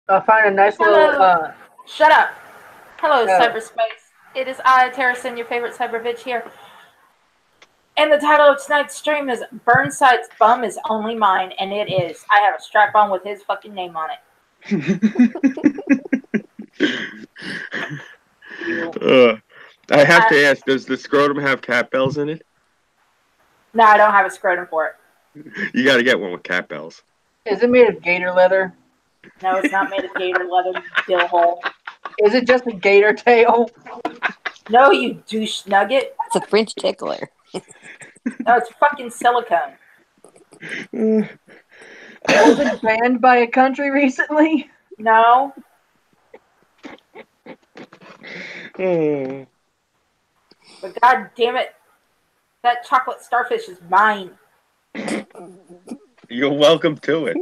I'll find a nice Hello. little. Shut up. Hello, Uh, cyberspace. It is I, Terracin, your favorite cyber bitch here. And the title of tonight's stream is Burnside's Bum is Only Mine, and it is. I have a strap on with his fucking name on it. I have to ask, does the scrotum have cat bells in it? No, I don't have a scrotum for it. You got to get one with cat bells. Is it made of gator leather? No, it's not made of gator leather, dill hole. Is it just a gator tail? No, you douche nugget. It's a French tickler. No, it's fucking silicone. Was it banned by a country recently? No. Oh. But god damn it, that chocolate starfish is mine. You're welcome to it.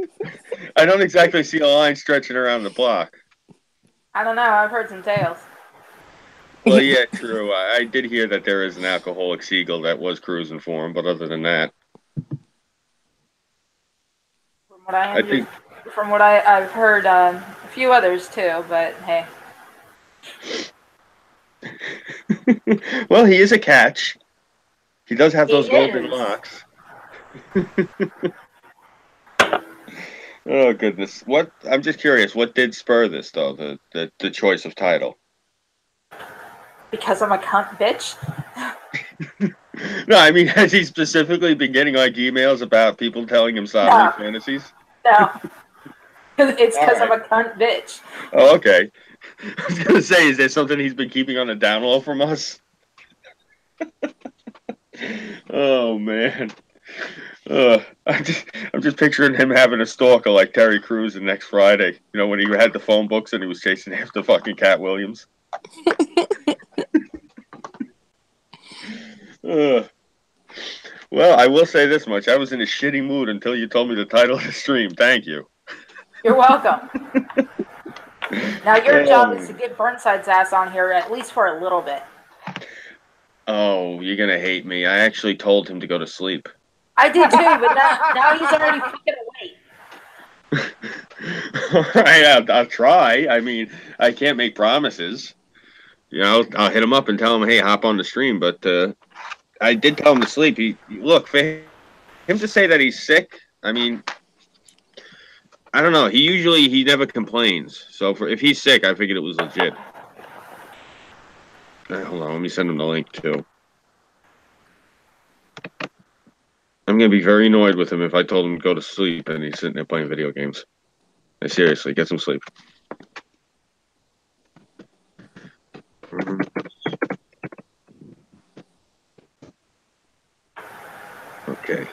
I don't exactly see a line stretching around the block. I don't know, I've heard some tales. Well, yeah, true. I did hear that there is an alcoholic seagull that was cruising for him, but other than that, From what I've heard, a few others too. But hey, well, he is a catch. He does have those golden locks. Oh goodness! What? I'm just curious. What did spur this, though? The choice of title. Because I'm a cunt bitch. No, I mean, has he specifically been getting like emails about people telling him sodomy fantasies? No, it's because I'm a cunt bitch. Oh, okay. I was gonna say, is there something he's been keeping on the down low from us? Oh man. I'm just picturing him having a stalker like Terry Crews in Next Friday. You know, when he had the phone books and he was chasing after fucking Cat Williams. Well, I will say this much. I was in a shitty mood until you told me the title of the stream. Thank you. You're welcome. Now your job is to get Burnside's ass on here at least for a little bit. Oh, you're going to hate me. I actually told him to go to sleep. I did too, but now he's already fucking awake. All right, I'll try. I mean, I can't make promises. You know, I'll hit him up and tell him, hey, hop on the stream. But I did tell him to sleep. Look, for him to say that he's sick, I mean, I don't know. He never complains. So if he's sick, I figured it was legit. Hold on, let me send him the link too. I'm gonna be very annoyed with him if I told him to go to sleep and he's sitting there playing video games. Seriously, get some sleep. Okay.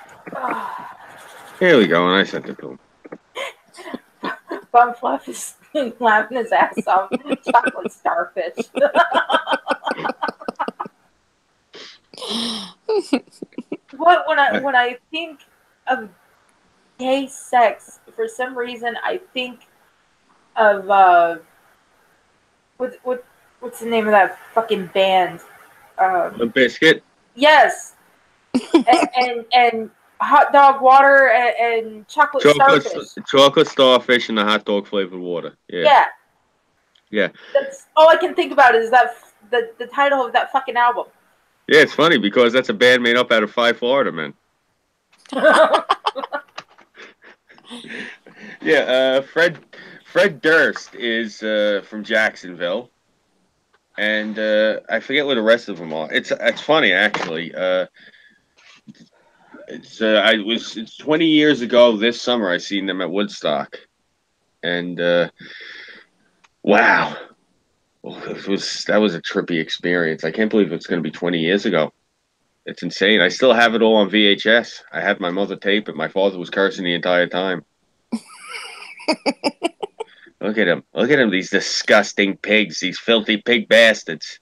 Here we go, and I sent it to him. Bum Fluff is laughing his ass off. Chocolate starfish. When I think of gay sex, for some reason I think of what's the name of that fucking band? A biscuit. Yes. and hot dog water and chocolate starfish. Chocolate starfish and the hot dog flavored water. Yeah. Yeah. That's all I can think about is that the title of that fucking album. Yeah, it's funny because that's a band made up out of 5 Florida men. Yeah, Fred Durst is from Jacksonville, and I forget where the rest of them are. It's funny actually. It's 20 years ago this summer. I seen them at Woodstock, and wow. That was a trippy experience. I can't believe it's going to be 20 years ago. It's insane. I still have it all on VHS. I had my mother tape it. My father was cursing the entire time. Look at him. Look at him. These disgusting pigs. These filthy pig bastards.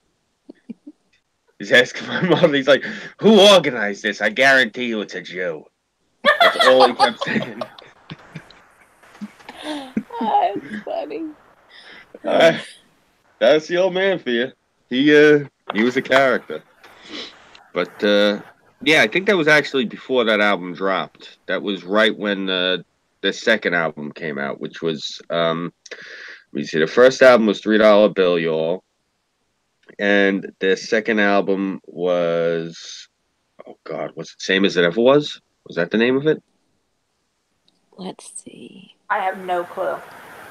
He's asking my mother. He's like, who organized this? I guarantee you it's a Jew. That's all he kept saying. Oh, that's funny. That's the old man for you. He was a character. But yeah, I think that was actually before that album dropped. That was right when the second album came out, which was let me see. The first album was $3 Bill, y'all, and the second album was, oh God, was it Same as It Ever Was? Was that the name of it? Let's see. I have no clue.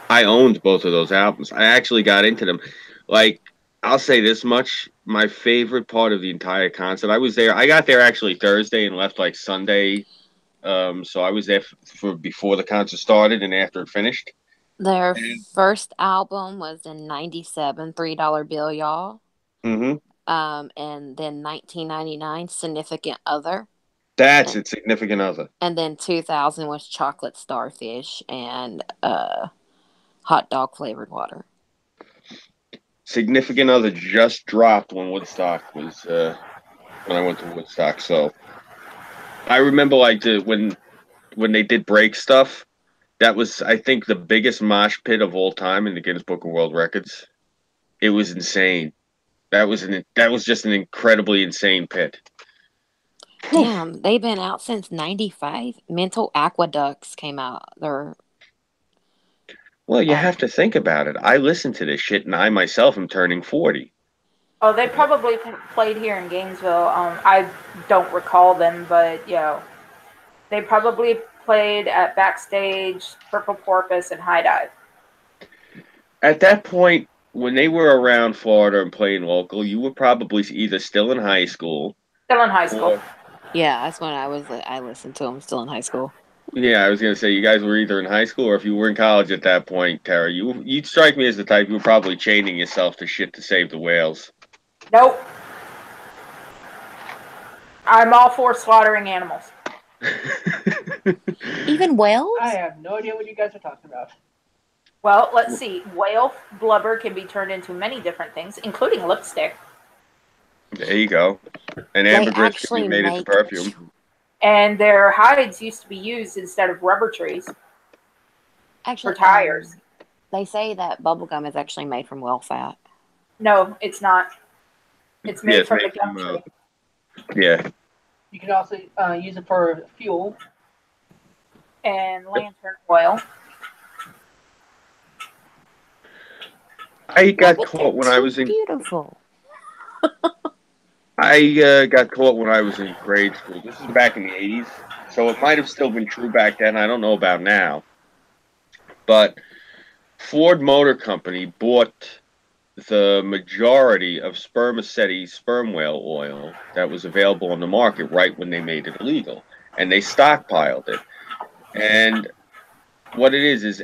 I owned both of those albums. I actually got into them. Like, I'll say this much: my favorite part of the entire concert. I was there. I got there actually Thursday and left like Sunday. So I was there for before the concert started and after it finished. Their And, first album was in '97, $3 Bill, y'all. mm-hmm. And then 1999, Significant Other. That's And, its significant other. and then 2000 was Chocolate Starfish and Hot Dog Flavored Water. Significant other just dropped when Woodstock was when I went to Woodstock. So I remember like when they did break stuff. That was, I think, the biggest mosh pit of all time in the Guinness Book of World Records. It was insane. That was just an incredibly insane pit. Damn, they've been out since '95. Mental Aqueducts came out. Well, you have to think about it. I listen to this shit, and I myself am turning 40. Oh, they probably played here in Gainesville. I don't recall them, but they probably played at Backstage, Purple Porpoise, and High Dive. At that point, when they were around Florida and playing local, you were probably either still in high school. Still in high school. Yeah, that's when I listened to them still in high school. Yeah, I was gonna say you guys were either in high school or if you were in college at that point, Tara. You'd strike me as the type you were probably chaining yourself to shit to save the whales. Nope. I'm all for slaughtering animals. Even whales? I have no idea what you guys are talking about. Well, let's see. Whale blubber can be turned into many different things, including lipstick. There you go. And ambergris can be made into perfume. And their hides used to be used instead of rubber trees Actually, for tires. They say that bubblegum is actually made from whale fat. No, it's not. It's made from the gum tree. Yeah. You can also use it for fuel. And lantern oil. I got caught when I was in. Beautiful. I got caught when I was in grade school. This is back in the 80s, so it might have still been true back then. I don't know about now. But Ford Motor Company bought the majority of spermaceti sperm whale oil that was available on the market right when they made it illegal, and they stockpiled it. And what it is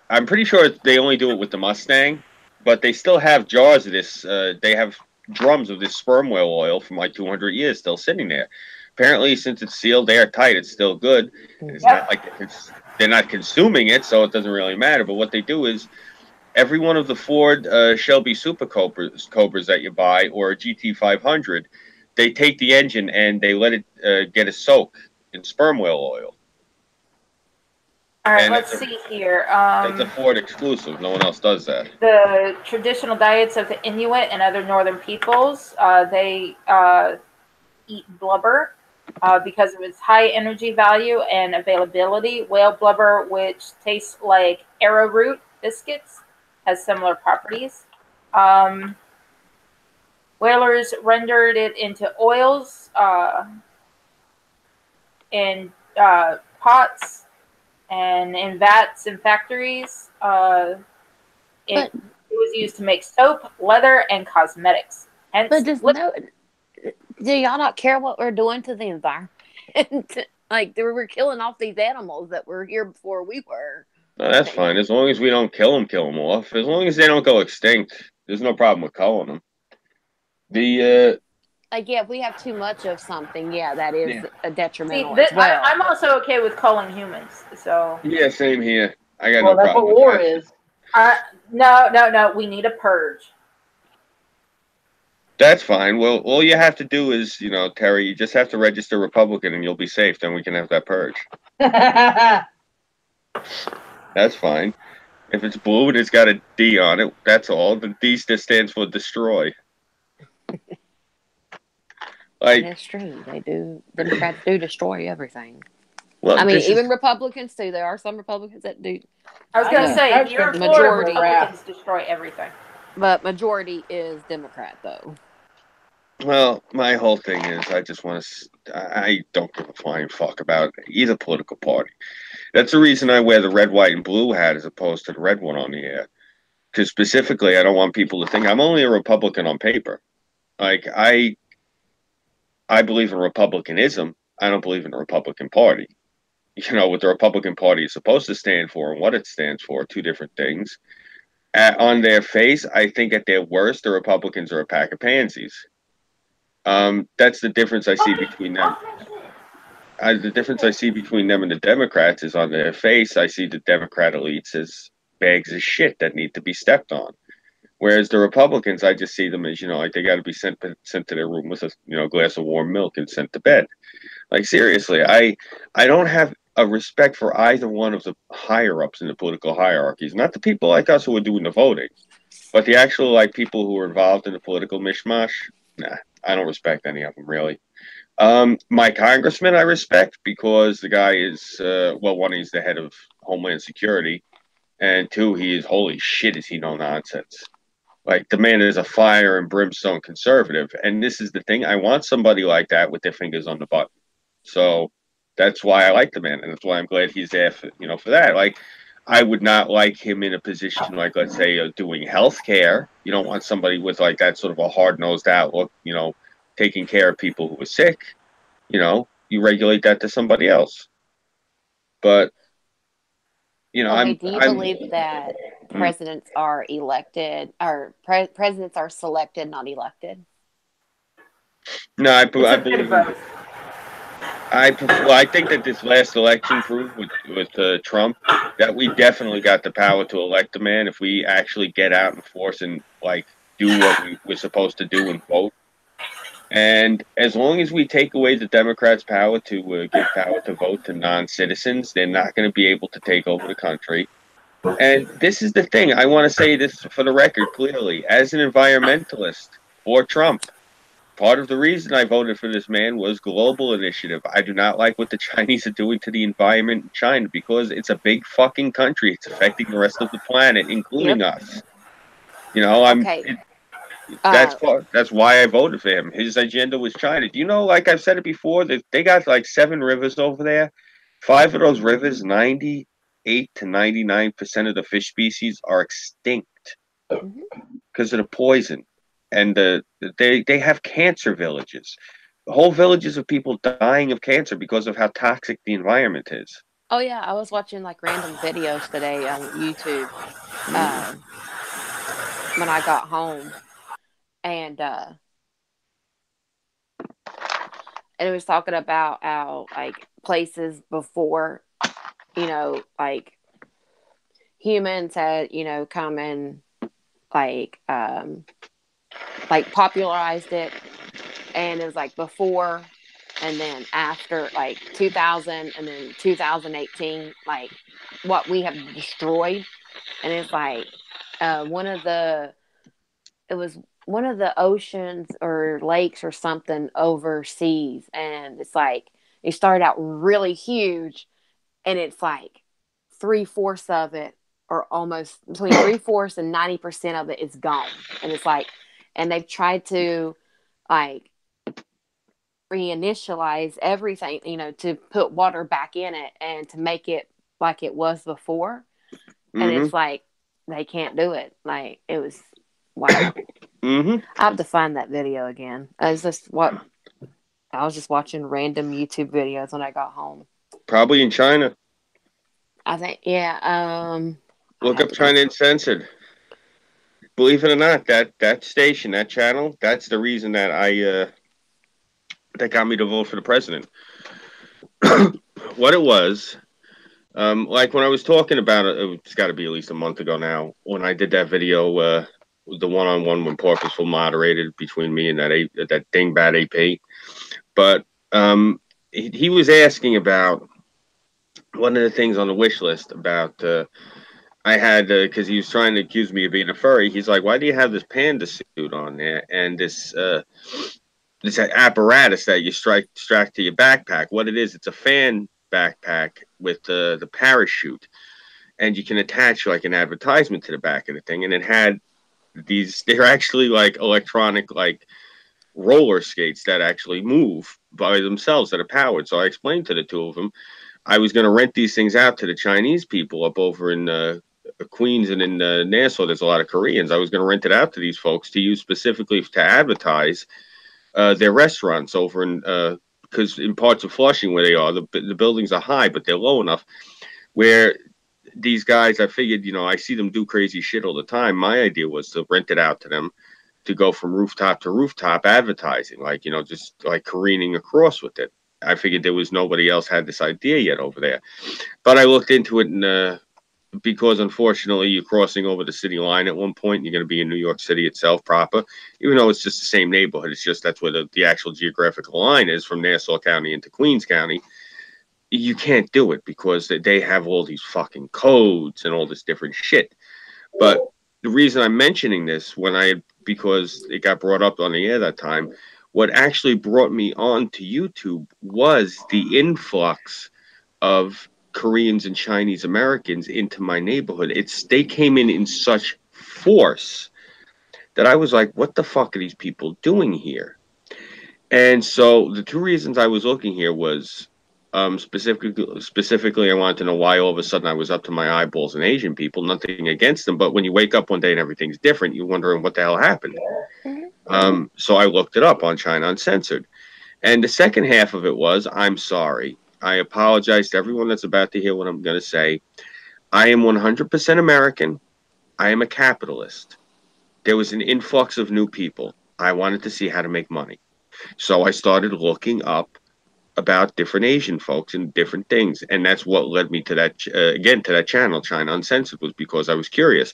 I'm pretty sure they only do it with the Mustang, but they still have jars of this. They have drums of this sperm whale oil from like 200 years still sitting there. Apparently, since it's sealed airtight, it's still good. It's not like they're not consuming it, so it doesn't really matter. But what they do is every one of the Ford Shelby Super Cobras that you buy or a GT500, they take the engine and they let it get a soak in sperm whale oil. All right, let's see here. That's a Ford exclusive. No one else does that. The traditional diets of the Inuit and other northern peoples, they eat blubber because of its high energy value and availability. Whale blubber, which tastes like arrowroot biscuits, has similar properties. Whalers rendered it into oils in pots and in vats in factories. It was used to make soap, leather, and cosmetics. Hence, but do y'all not care what we're doing to the environment? Like, we're killing off these animals that were here before we were. No, that's fine. As long as we don't kill them off. As long as they don't go extinct, there's no problem with culling them. If we have too much of something, that is a detrimental See, as well. I'm also okay with culling humans. So yeah, same here. I got Well, no that's problem what with war that. is. No. We need a purge. That's fine. Well, all you have to do is, Terry, you just have to register Republican and you'll be safe. Then we can have that purge. That's fine. If it's blue and it's got a D on it, that's all. The D just stands for destroy. That's true. They do. Democrats do destroy everything. Well, I mean, this even is, Republicans too. There are some Republicans that do, I was going to Yeah. say, That's here in the Florida, majority. Republicans destroy everything. but majority is Democrat though. well, my whole thing is I just want to. I don't give a flying fuck about either political party. That's the reason I wear the red, white, and blue hat as opposed to the red one on the air. Because specifically, I don't want people to think I'm only a Republican on paper. Like I believe in republicanism. I don't believe in the Republican Party. You know what the Republican Party is supposed to stand for and what it stands for, two different things. On their face, I think at their worst, the Republicans are a pack of pansies. That's the difference I see between them. The difference I see between them and the Democrats is on their face, I see the Democrat elites as bags of shit that need to be stepped on. Whereas the Republicans, I just see them as, like they got to be sent to their room with a glass of warm milk and sent to bed. Like seriously, I don't have a respect for either one of the higher ups in the political hierarchies. Not the people like us who are doing the voting, but the actual like people who are involved in the political mishmash. Nah, I don't respect any of them really. My congressman I respect because the guy is well, one, he's the head of Homeland Security, and two, he is holy shit is he no nonsense. Like the man is a fire and brimstone conservative, and this is the thing. I want somebody like that with their fingers on the button. So that's why I like the man, and that's why I'm glad he's there for that. Like I would not like him in a position like, let's say, doing healthcare. You don't want somebody with like that sort of a hard nosed outlook. Taking care of people who are sick. You regulate that to somebody else. But Okay, do you I'm believe that presidents are elected or presidents are selected, not elected? no, I It's a bit believe of both. I think that this last election proved with Trump that we definitely got the power to elect a man if we actually get out and force and like do what we're supposed to do and vote. And as long as we take away the Democrats' power to give power to vote to non-citizens, they're not going to be able to take over the country. And this is the thing. I want to say this for the record clearly. As an environmentalist for Trump, part of the reason I voted for this man was global initiative. I do not like what the Chinese are doing to the environment in China because it's a big fucking country. It's affecting the rest of the planet, including us. Okay. That's why I voted for him. His agenda was China. Do you know, like I've said it before, that they got like 7 rivers over there. 5 of those rivers, 98 to 99% of the fish species are extinct because of the poison. And they have cancer villages. Whole villages of people dying of cancer because of how toxic the environment is. Oh yeah, I was watching like random videos today on YouTube when I got home, and it was talking about how like places before, like humans had come and like popularized it, and it was like before and then after like 2000 and then 2018, like what we have destroyed. And it's like it was one of the oceans or lakes or something overseas, and it's like it started out really huge, and it's like 3/4 of it, or almost between 3/4 and 90% of it is gone. And it's like, and they've tried to like reinitialize everything, to put water back in it and to make it like it was before. And it's like they can't do it. Like it was wow. I have to find that video again. I was just watching random YouTube videos when I got home. Probably in China. I think, yeah. Look up China Uncensored. Believe it or not, that station, that channel, that's the reason that that got me to vote for the president. What it was, like when I was talking about it, it's got to be at least a month ago now, when I did that video, the one-on-one when Purposeful moderated between me and that dingbat AP. But he was asking about one of the things on the wish list about I had because he was trying to accuse me of being a furry. He's like, "Why do you have this panda suit on there and this apparatus that you strap to your backpack? What it is? It's a fan backpack with the parachute, and you can attach like an advertisement to the back of the thing, and it had these. They're actually like electronic like roller skates that actually move by themselves that are powered. So I explained to the two of them I was going to rent these things out to the Chinese people up over in Queens and in Nassau. There's a lot of Koreans. I was going to rent it out to these folks to use specifically to advertise their restaurants over in because in parts of Flushing where they are, the buildings are high, but they're low enough where these guys, I figured, I see them do crazy shit all the time. My idea was to rent it out to them to go from rooftop to rooftop advertising, like, just like careening across with it. I figured there was nobody else had this idea yet over there. But I looked into it, and because unfortunately you're crossing over the city line at one point, you're going to be in New York City itself proper, even though it's just the same neighborhood. It's just that's where the actual geographical line is from Nassau County into Queens County. You can't do it because they have all these fucking codes and all this different shit. But the reason I'm mentioning this because it got brought up on the air that time, what actually brought me on to YouTube was the influx of Koreans and Chinese Americans into my neighborhood. They came in such force that I was like, what the fuck are these people doing here? And so the two reasons I was looking here was specifically, I wanted to know why all of a sudden I was up to my eyeballs in Asian people. Nothing against them, but when you wake up one day and everything's different, you're wondering what the hell happened. So I looked it up on China Uncensored. And the second half of it was, I'm sorry. I apologize to everyone that's about to hear what I'm going to say. I am 100% American. I am a capitalist. There was an influx of new people. I wanted to see how to make money. So I started looking up about different Asian folks and different things. And that's what led me to that, to that channel, China Uncensored, was because I was curious.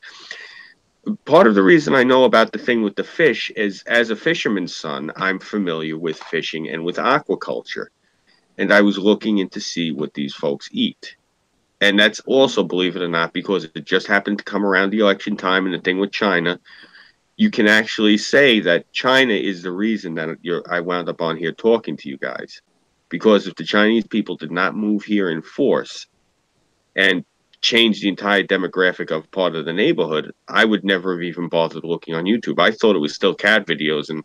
Part of the reason I know about the thing with the fish is, as a fisherman's son, I'm familiar with fishing and with aquaculture. And I was looking in to see what these folks eat. And that's also, believe it or not, because it just happened to come around the election time and the thing with China. You can actually say that China is the reason that I wound up on here talking to you guys. Because if the Chinese people did not move here in force and change the entire demographic of part of the neighborhood, I would never have even bothered looking on YouTube. I thought it was still cat videos and,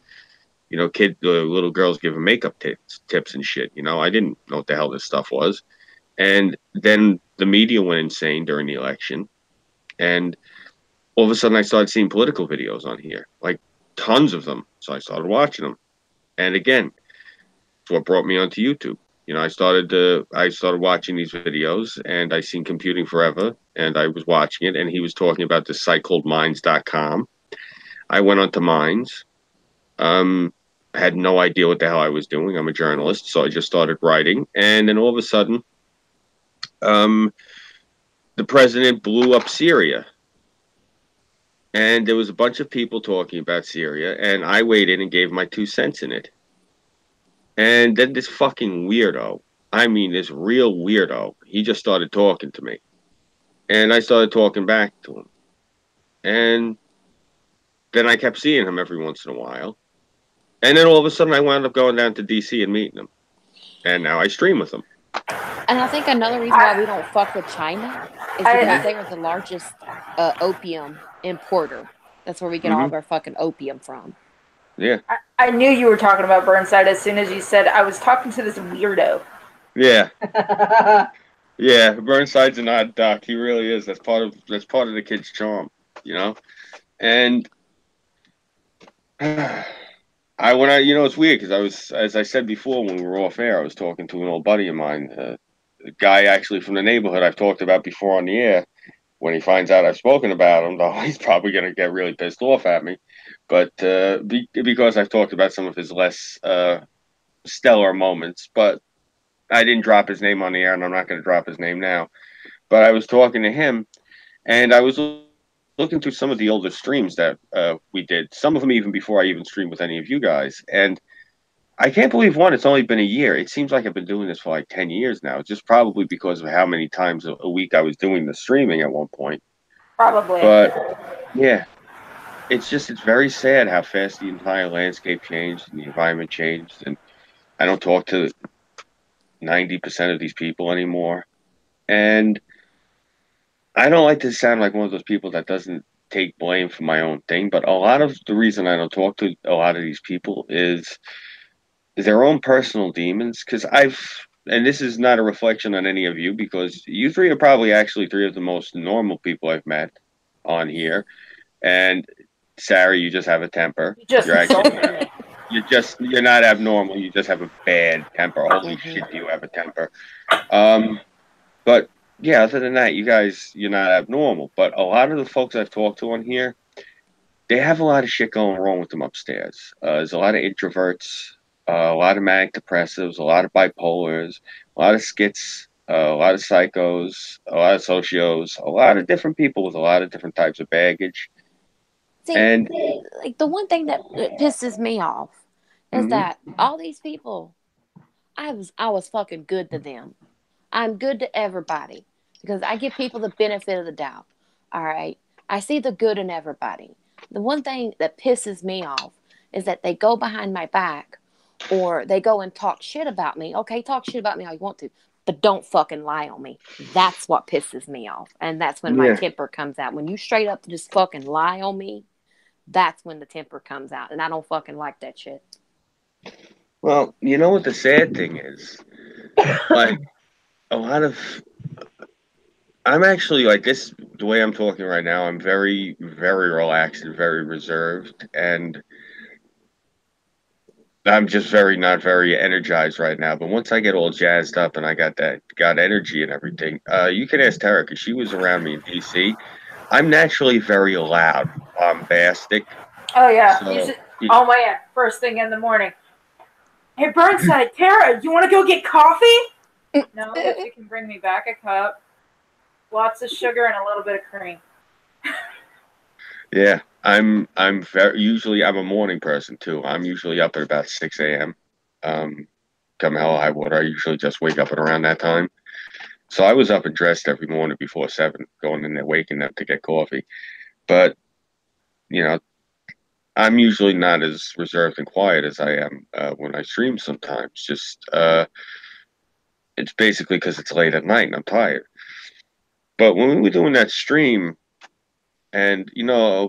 little girls giving makeup tips and shit. I didn't know what the hell this stuff was. And then the media went insane during the election. And all of a sudden I started seeing political videos on here, like tons of them. So I started watching them. And again, it's what brought me onto YouTube. I started watching these videos, and I seen Computing Forever, and I was watching it, and he was talking about this site called Minds.com. I went onto Minds. Had no idea what the hell I was doing. I'm a journalist, so I just started writing, and then all of a sudden, the president blew up Syria. And there was a bunch of people talking about Syria, and I weighed in and gave my 2 cents in it. And then this fucking weirdo, this real weirdo, he just started talking to me. And I started talking back to him. And then I kept seeing him every once in a while. And then all of a sudden I wound up going down to DC and meeting him. And now I stream with him. And I think another reason why we don't fuck with China is because they were the largest opium importer. That's where we get all of our fucking opium from. Yeah. I knew you were talking about Burnside as soon as you said I was talking to this weirdo. Yeah. Yeah, Burnside's an odd duck. He really is. That's part of the kid's charm, And it's weird because as I said before when we were off air, I was talking to an old buddy of mine, a guy actually from the neighborhood I've talked about before on the air. When he finds out I've spoken about him, though, he's probably going to get really pissed off at me. But because I've talked about some of his less stellar moments, but I didn't drop his name on the air, and I'm not going to drop his name now. But I was talking to him, and I was looking through some of the older streams that we did, some of them even before I even streamed with any of you guys. And I can't believe, it's only been a year. It seems like I've been doing this for like 10 years now, just probably because of how many times a week I was doing the streaming at one point. Probably. But, yeah, it's very sad how fast the entire landscape changed and the environment changed. And I don't talk to, 90% of these people anymore. And I don't like to sound like one of those people that doesn't take blame for my own thing, but a lot of the reason I don't talk to a lot of these people is their own personal demons. Because and this is not a reflection on any of you, because you three are probably actually three of the most normal people I've met on here. And Sarah, you just have a temper. You just You're actually insulted me. you're not abnormal. You just have a bad temper. Holy shit, do you have a temper? But yeah, other than that, you're not abnormal. But a lot of the folks I've talked to on here, they have a lot of shit going wrong with them upstairs. There's a lot of introverts, a lot of manic depressives, a lot of bipolars, a lot of skits, a lot of psychos, a lot of socios, a lot of different people with a lot of different types of baggage. See, And like the one thing that pisses me off is that all these people, I was fucking good to them. I'm good to everybody because I give people the benefit of the doubt. All right, I see the good in everybody. The one thing that pisses me off is that they go behind my back or they go and talk shit about me. Okay, talk shit about me all you want to, but don't fucking lie on me. That's what pisses me off, and that's when my temper comes out. When you straight up just fucking lie on me, that's when the temper comes out, and I don't fucking like that shit. well, you know what the sad thing is? Like a lot of I'm actually like this the way I'm talking right now, I'm very, very relaxed and very reserved, and I'm just very not very energized right now. But once I get all jazzed up and I got energy and everything, you can ask Tara because she was around me in DC. I'm naturally very loud, bombastic. Oh yeah. So Oh man, first thing in the morning. Hey Burnside, Tara, you want to go get coffee? No, but you can bring me back a cup. Lots of sugar and a little bit of cream. yeah, I'm I'm a morning person too. I'm usually up at about 6 a.m. Come hell or high water, I usually just wake up at around that time. So I was up and dressed every morning before 7, going in there, waking up to get coffee. But you know, I'm usually not as reserved and quiet as I am when I stream. Sometimes, just it's basically because it's late at night and I'm tired. But when we were doing that stream, and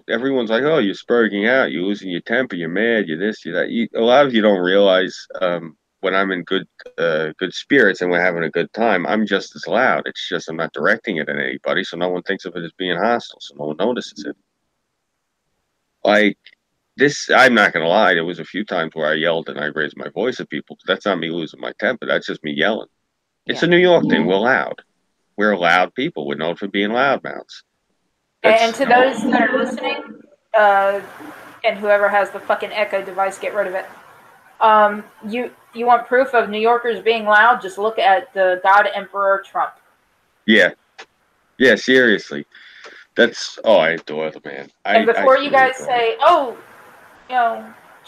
everyone's like, "Oh, you're spurging out, you're losing your temper, you're mad, you're this, you're that." A lot of you don't realize when I'm in good spirits and we're having a good time, I'm just as loud. It's just I'm not directing it at anybody, so no one thinks of it as being hostile, so no one notices it. Like this, I'm not gonna lie. There was a few times where I yelled and I raised my voice at people. But that's not me losing my temper. That's just me yelling. It's a New York thing. We're loud. We're loud people. We're known for being loudmouths. And to those that are listening, and whoever has the fucking echo device, get rid of it. You want proof of New Yorkers being loud? Just look at the God Emperor Trump. Yeah, seriously. I adore the man. And before you guys say, "Oh,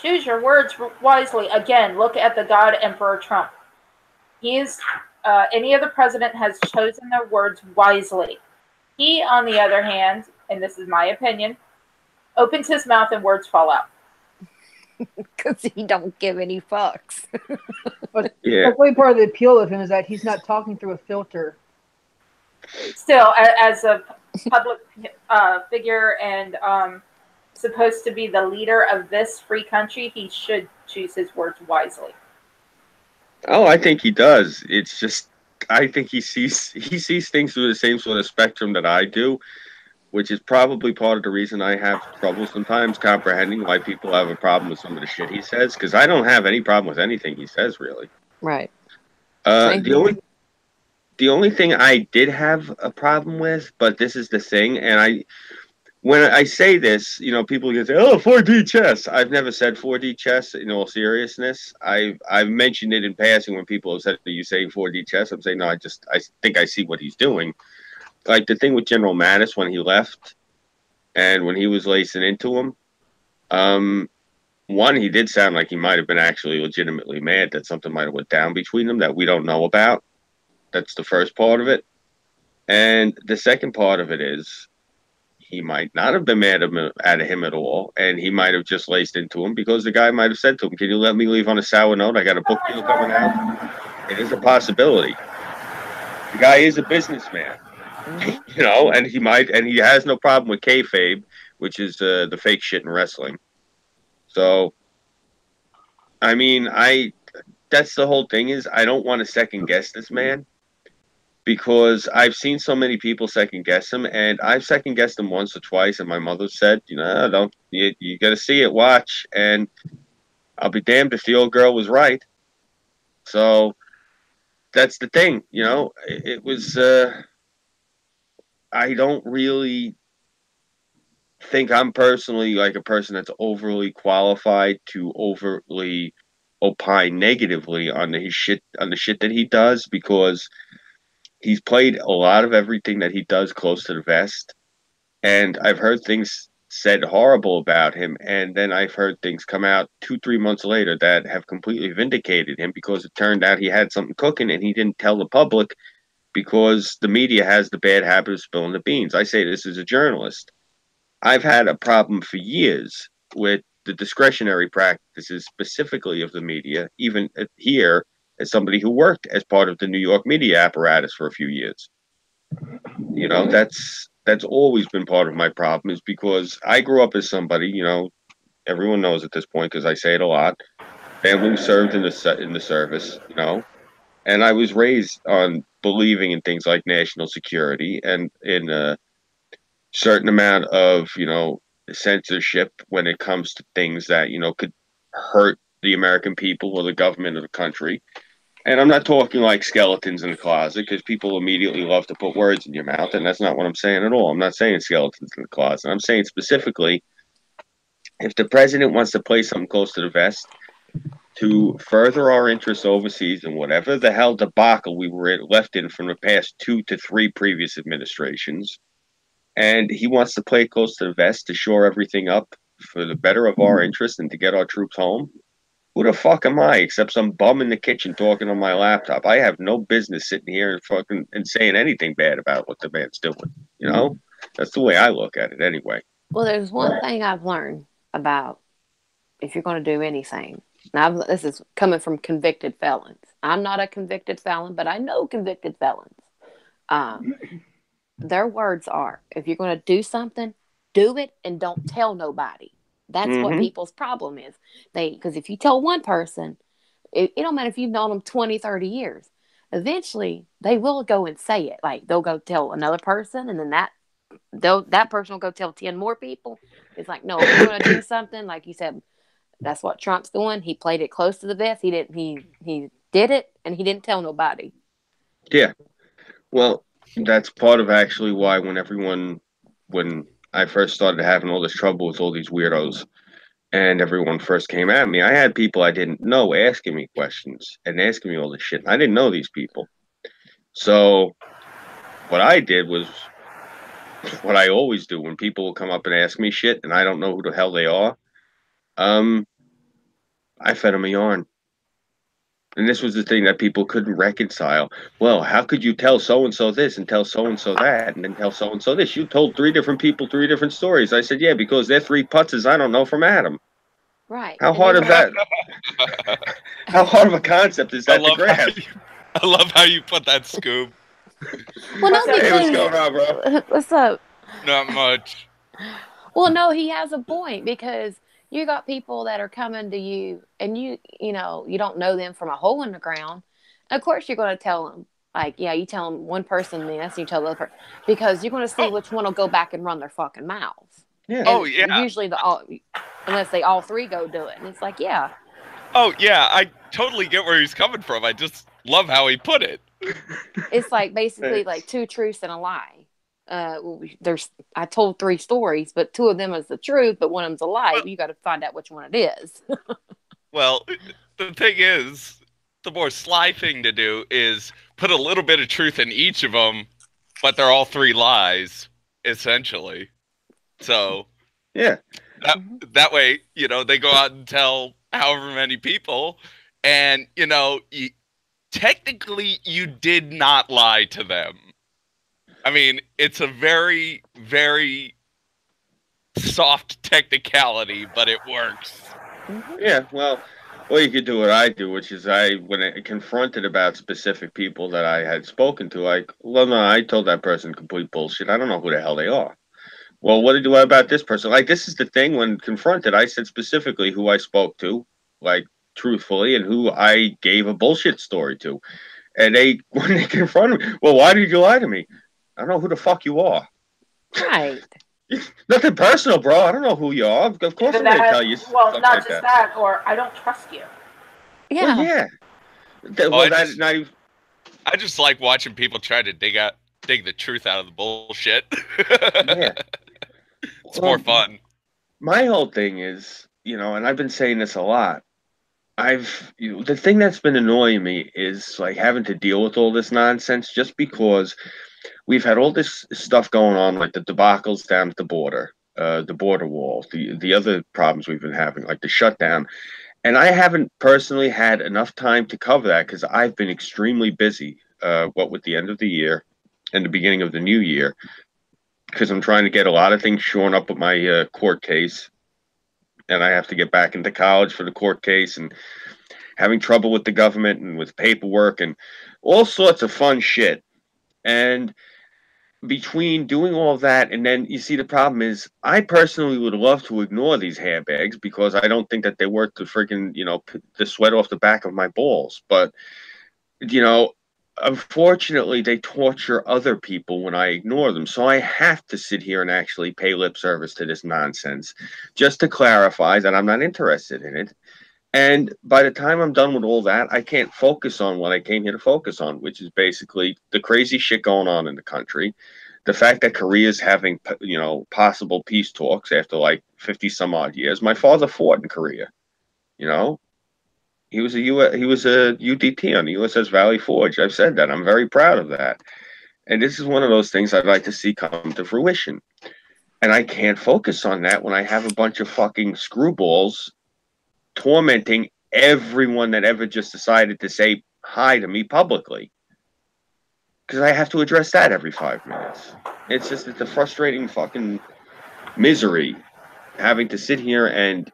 choose your words wisely," again, look at the God Emperor Trump. Any other president has chosen their words wisely. He, on the other hand, and this is my opinion, opens his mouth and words fall out. Because he don't give any fucks. But definitely part of the appeal of him is that he's not talking through a filter. Still, as a public figure and supposed to be the leader of this free country, he should choose his words wisely. Oh, I think he does. It's just I think he sees things through the same sort of spectrum that I do, which is probably part of the reason I have trouble sometimes comprehending why people have a problem with some of the shit he says, because I don't have any problem with anything he says, really. Right. The only thing I did have a problem with, but this is the thing, and when I say this, people can say, "Oh, 4D chess." I've never said 4D chess in all seriousness. I've mentioned it in passing when people have said, "Are you saying 4D chess?" I'm saying, no, I think I see what he's doing. Like the thing with General Mattis when he left and when he was lacing into him, one, he did sound like he might have been actually legitimately mad that something might have went down between them that we don't know about. That's the first part of it. And the second part of it is he might not have been mad at him at all, and he might have just laced into him because the guy might have said to him, "Can you let me leave on a sour note? I got a book deal coming out." It is a possibility. The guy is a businessman, you know, and he has no problem with kayfabe, which is the fake shit in wrestling. So, I mean, that's the whole thing is I don't want to second guess this man because I've seen so many people second guess him, and I've second guessed him once or twice, and my mother said, you know, don't you got to see it, watch, and I'll be damned if the old girl was right. So that's the thing, you know. It was. I don't really think I'm personally like a person that's overly qualified to overtly opine negatively on the shit that he does because he's played a lot of everything that he does close to the vest, and I've heard things said horrible about him, and then I've heard things come out 2 3 months later that have completely vindicated him because it turned out he had something cooking and he didn't tell the public because the media has the bad habit of spilling the beans. I say this as a journalist. I've had a problem for years with the discretionary practices specifically of the media, even here as somebody who worked as part of the New York media apparatus for a few years. You know, that's always been part of my problem is because I grew up as somebody, you know, everyone knows at this point because I say it a lot. Family served in the service, you know, and I was raised on believing in things like national security and in a certain amount of, you know, censorship when it comes to things that, you know, could hurt the American people or the government of the country. And I'm not talking like skeletons in the closet because people immediately love to put words in your mouth, and that's not what I'm saying at all. I'm not saying skeletons in the closet. I'm saying specifically if the president wants to play something close to the vest to further our interests overseas and whatever the hell debacle we were left in from the past 2 to 3 previous administrations, and he wants to play close to the vest to shore everything up for the better of our interest and to get our troops home. Who the fuck am I except some bum in the kitchen talking on my laptop? I have no business sitting here and fucking and saying anything bad about what the man's doing. You know, that's the way I look at it, anyway. Well, there's one thing I've learned about if you're going to do anything. Now, this is coming from convicted felons. I'm not a convicted felon, but I know convicted felons. Their words are, if you're going to do something, do it and don't tell nobody. That's what people's problem is. Because if you tell one person, it don't matter if you've known them 20, 30 years, eventually they will go and say it. Like they'll go tell another person, and then that person will go tell 10 more people. It's like, no, if you're going to do something, like you said, that's what Trump's doing. He played it close to the vest. He did it, and he didn't tell nobody. Yeah. Well, that's part of actually why when I first started having all this trouble with all these weirdos and everyone first came at me, I had people I didn't know asking me questions and asking me all this shit. I didn't know these people. So what I did was what I always do when people will come up and ask me shit and I don't know who the hell they are. I fed them a yarn. And this was the thing that people couldn't reconcile. Well, how could you tell so-and-so this and tell so-and-so that and then tell so-and-so this? You told 3 different people 3 different stories. I said, yeah, because they're 3 putzes I don't know from Adam. Right. How hard is that? How hard of a concept is that to grasp? I love how you put that, Scoob. Well, no, hey, what's going on, bro? What's up? Not much. Well, no, he has a point because you got people that are coming to you and you know, you don't know them from a hole in the ground. Of course, you're going to tell them, like, yeah, you tell them one person this, and you tell the other person, because you're going to see which one will go back and run their fucking mouths. Yeah. Oh, yeah. Usually, unless they all 3 go do it. And it's like, yeah. Oh, yeah, I totally get where he's coming from. I just love how he put it. It's like basically like 2 truths and a lie. I told 3 stories, but 2 of them is the truth, but one of them's a lie. Well, you got to find out which one it is. Well, the thing is, the more sly thing to do is put a little bit of truth in each of them, but they're all 3 lies, essentially. So, yeah, that way, you know, they go out and tell however many people, and, you know, technically you did not lie to them. I mean, it's a very, very soft technicality, but it works. Yeah, well, Well, you could do what I do, which is when I confronted about specific people that I had spoken to, well, no, I told that person complete bullshit. I don't know who the hell they are. Well, what to do about this person? Like, this is the thing. When confronted, I said specifically who I spoke to, like, truthfully, and who I gave a bullshit story to. And when they confronted me, well, why did you lie to me? I don't know who the fuck you are. Right. Nothing personal, bro. I don't know who you are. Of course, I'm going to tell you well, stuff not like just that. or I don't trust you. Yeah. Well, yeah. I just like watching people try to dig the truth out of the bullshit. Yeah. It's more fun. My whole thing is, and I've been saying this a lot. The thing that's been annoying me is like having to deal with all this nonsense just because we've had all this stuff going on, like the debacles down at the border, the border wall, the other problems we've been having, like the shutdown. And I haven't personally had enough time to cover that because I've been extremely busy, what with the end of the year and the beginning of the new year, because I'm trying to get a lot of things shorn up with my court case. And I have to get back into college for the court case and having trouble with the government and with paperwork and all sorts of fun shit. And between doing all that and then you see the problem is I personally would love to ignore these handbags because I don't think that they're worth the freaking, the sweat off the back of my balls. But, unfortunately, they torture other people when I ignore them. So I have to sit here and actually pay lip service to this nonsense just to clarify that I'm not interested in it. And by the time I'm done with all that, I can't focus on what I came here to focus on, which is basically the crazy shit going on in the country. The fact that Korea's having, possible peace talks after like 50 some odd years. My father fought in Korea, you know. He was a UDT on the USS Valley Forge. I've said that. I'm very proud of that. And this is one of those things I'd like to see come to fruition. And I can't focus on that when I have a bunch of fucking screwballs tormenting everyone that ever just decided to say hi to me publicly. Because I have to address that every 5 minutes. It's a frustrating fucking misery having to sit here and,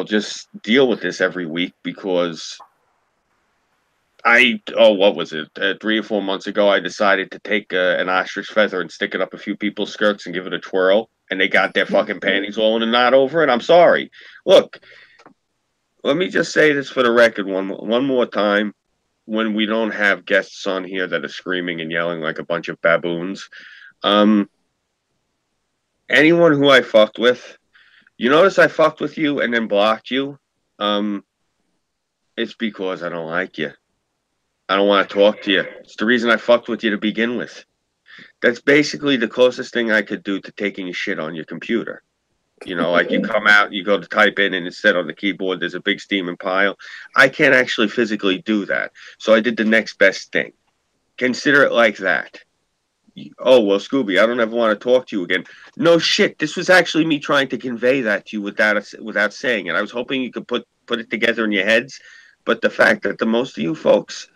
just deal with this every week because what was it? 3 or 4 months ago, I decided to take an ostrich feather and stick it up a few people's skirts and give it a twirl. And they got their fucking panties all in a knot over it. I'm sorry. Look, let me just say this for the record one more time. When we don't have guests on here that are screaming and yelling like a bunch of baboons, anyone who I fucked with, you notice I fucked with you and then blocked you. It's because I don't like you. I don't want to talk to you. It's the reason I fucked with you to begin with. That's basically the closest thing I could do to taking a shit on your computer. Like you come out, you go to type in, and instead on the keyboard, there's a big steaming pile. I can't actually physically do that. So I did the next best thing. Consider it like that. Oh, well, Scooby, I don't ever want to talk to you again. No shit. This was actually me trying to convey that to you without saying it. I was hoping you could put it together in your heads. But the fact that the most of you folks,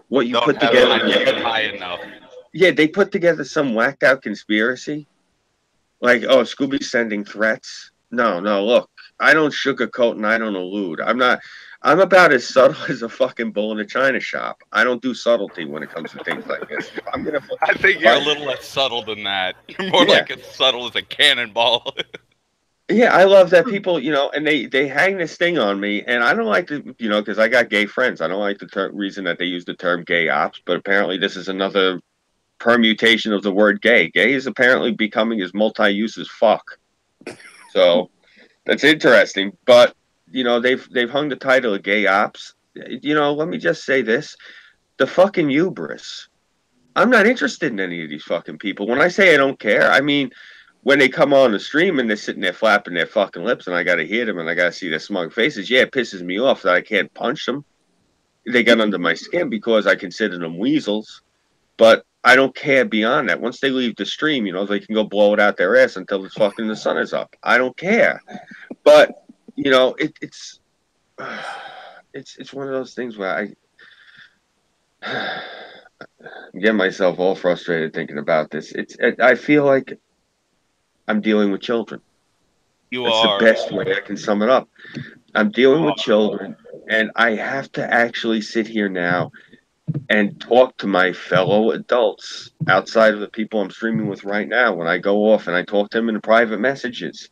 what you put together in your head, high enough. Yeah, they put together some whacked out conspiracy. Like, oh, Scooby's sending threats. No, look, I don't sugarcoat and I don't allude. I'm about as subtle as a fucking bull in a china shop. I don't do subtlety when it comes to things like this. I think you're a little less subtle than that. You're more like as subtle as a cannonball. Yeah, I love that people, and they hang this thing on me, and I don't like to, because I got gay friends. I don't like the reason that they use the term gay ops, but apparently this is another permutation of the word gay. Gay is apparently becoming as multi-use as fuck. So that's interesting. But they've hung the title of gay ops. Let me just say this: the fucking hubris. I'm not interested in any of these fucking people. When I say I don't care, I mean when they come on the stream and they're sitting there flapping their fucking lips, and I got to hear them and I got to see their smug faces. Yeah, it pisses me off that I can't punch them. They get under my skin because I consider them weasels. But I don't care beyond that. Once they leave the stream, they can go blow it out their ass until the sun is up. I don't care. But it's one of those things where I get myself all frustrated thinking about this. I feel like I'm dealing with children. That's the best way I can sum it up. I'm dealing with children, and I have to actually sit here now and talk to my fellow adults outside of the people I'm streaming with right now. When I go off and I talk to them in the private messages,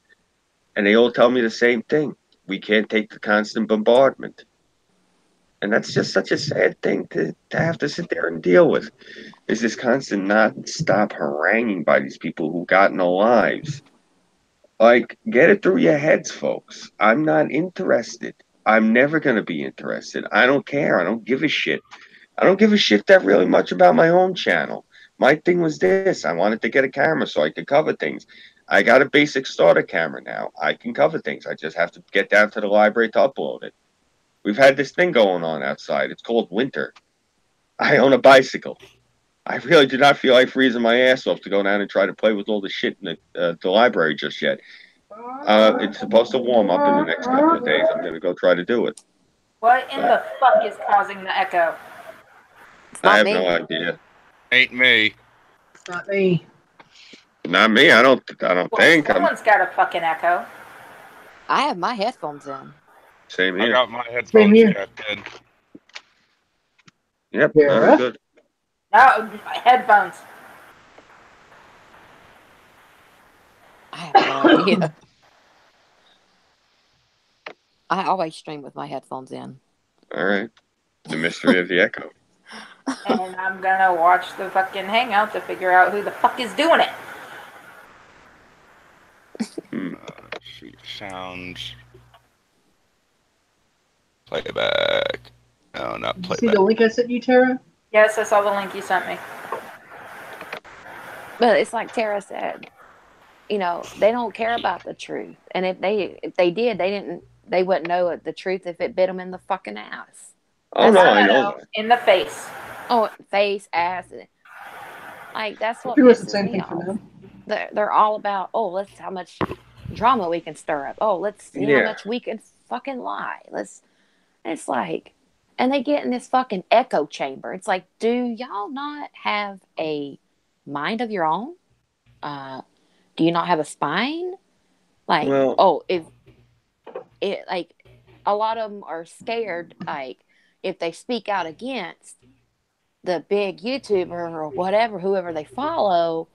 and they all tell me the same thing: we can't take the constant bombardment. And that's just such a sad thing to have to sit there and deal with. Is this constant non-stop haranguing by these people who got no lives. Like, get it through your heads, folks. I'm not interested. I'm never going to be interested. I don't care. I don't give a shit. I don't give a shit that really much about my own channel. My thing was this. I wanted to get a camera so I could cover things. I got a basic starter camera now. I can cover things. I just have to get down to the library to upload it. We've had this thing going on outside. It's called winter. I own a bicycle. I really do not feel like freezing my ass off to go down and try to play with all the shit in the library just yet. It's supposed to warm up in the next couple of days. I'm going to go try to do it. What in the fuck is causing the echo? I have no idea. Ain't me. It's not me. Not me. I don't think. Someone's got a fucking echo. I have my headphones in. Same I here. got my headphones Same here. jacked in. Yep. Tara? Good. No, headphones. I have no idea. I always stream with my headphones in. All right. The mystery of the echo. And I'm gonna watch the fucking hangout to figure out who the fuck is doing it. Sounds. Playback. No, not Did you playback. see the link I sent you, Tara? Yes, I saw the link you sent me. But it's like Tara said, you know, they don't care about the truth. And if they did, they wouldn't know the truth if it bit them in the fucking ass. Oh, no, I know that. In the face. Oh, face, ass. Like, that's what Pretty much the pisses same me thing for off. them. They're all about, oh, let's see how much drama we can stir up. Oh, let's see how much we can fucking lie. It's like, and they get in this fucking echo chamber. It's like, do y'all not have a mind of your own? Do you not have a spine? Like, Well, if it, like, a lot of them are scared, like, if they speak out against the big YouTuber or whatever, whoever they follow,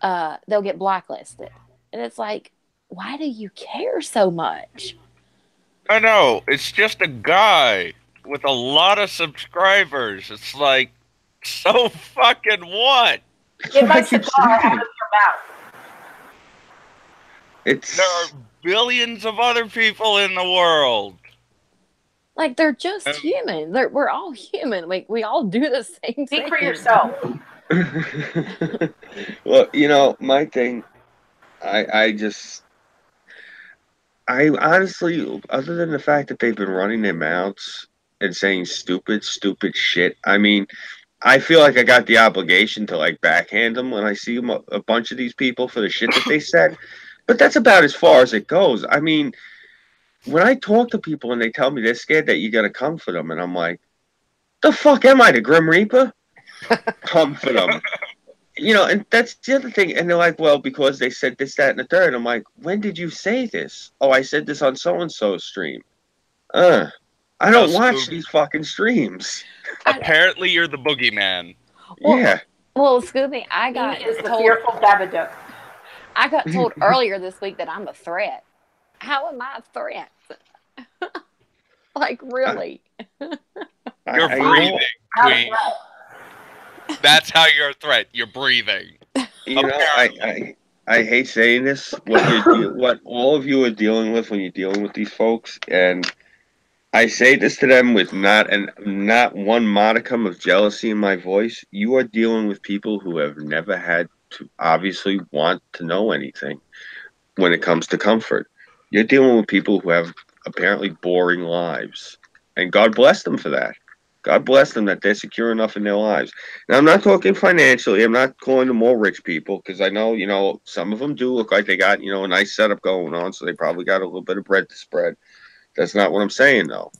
they'll get blacklisted. And it's like, why do you care so much? I know. It's just a guy with a lot of subscribers. It's like, so fucking what? Get my cigar out of your mouth. There are billions of other people in the world. Like, they're just human. We're all human. Like, we all do the same thing. Speak for yourself. Well, you know, my thing, I honestly, other than the fact that they've been running their mouths and saying stupid shit, I mean, I feel like I got the obligation to, like, backhand them when I see them, a bunch of these people for the shit that they said. But that's about as far as it goes. I mean, when I talk to people and they tell me they're scared that you're going to come for them, and I'm like, the fuck am I, the Grim Reaper? Come for them. You know, and that's the other thing. And they're like, well, because they said this, that, and the third. I'm like, when did you say this? Oh, I said this on so-and-so's stream. I don't watch these fucking streams. Apparently, you're the boogeyman. Well, yeah. Well, Scooby, I got He is the told, fearful Babadook. I got told earlier this week that I'm a threat. How am I a threat? Like, really? You're breathing, Queen. That's how you're a threat. You're breathing. You know, I hate saying this. What all of you are dealing with when you're dealing with these folks, and I say this to them with not one modicum of jealousy in my voice. You are dealing with people who have never had to obviously want to know anything when it comes to comfort. You're dealing with people who have apparently boring lives, and God bless them for that. God bless them that they're secure enough in their lives. Now, I'm not talking financially. I'm not calling them all rich people, because I know, you know, some of them do look like they got, you know, a nice setup going on, so they probably got a little bit of bread to spread. That's not what I'm saying, though.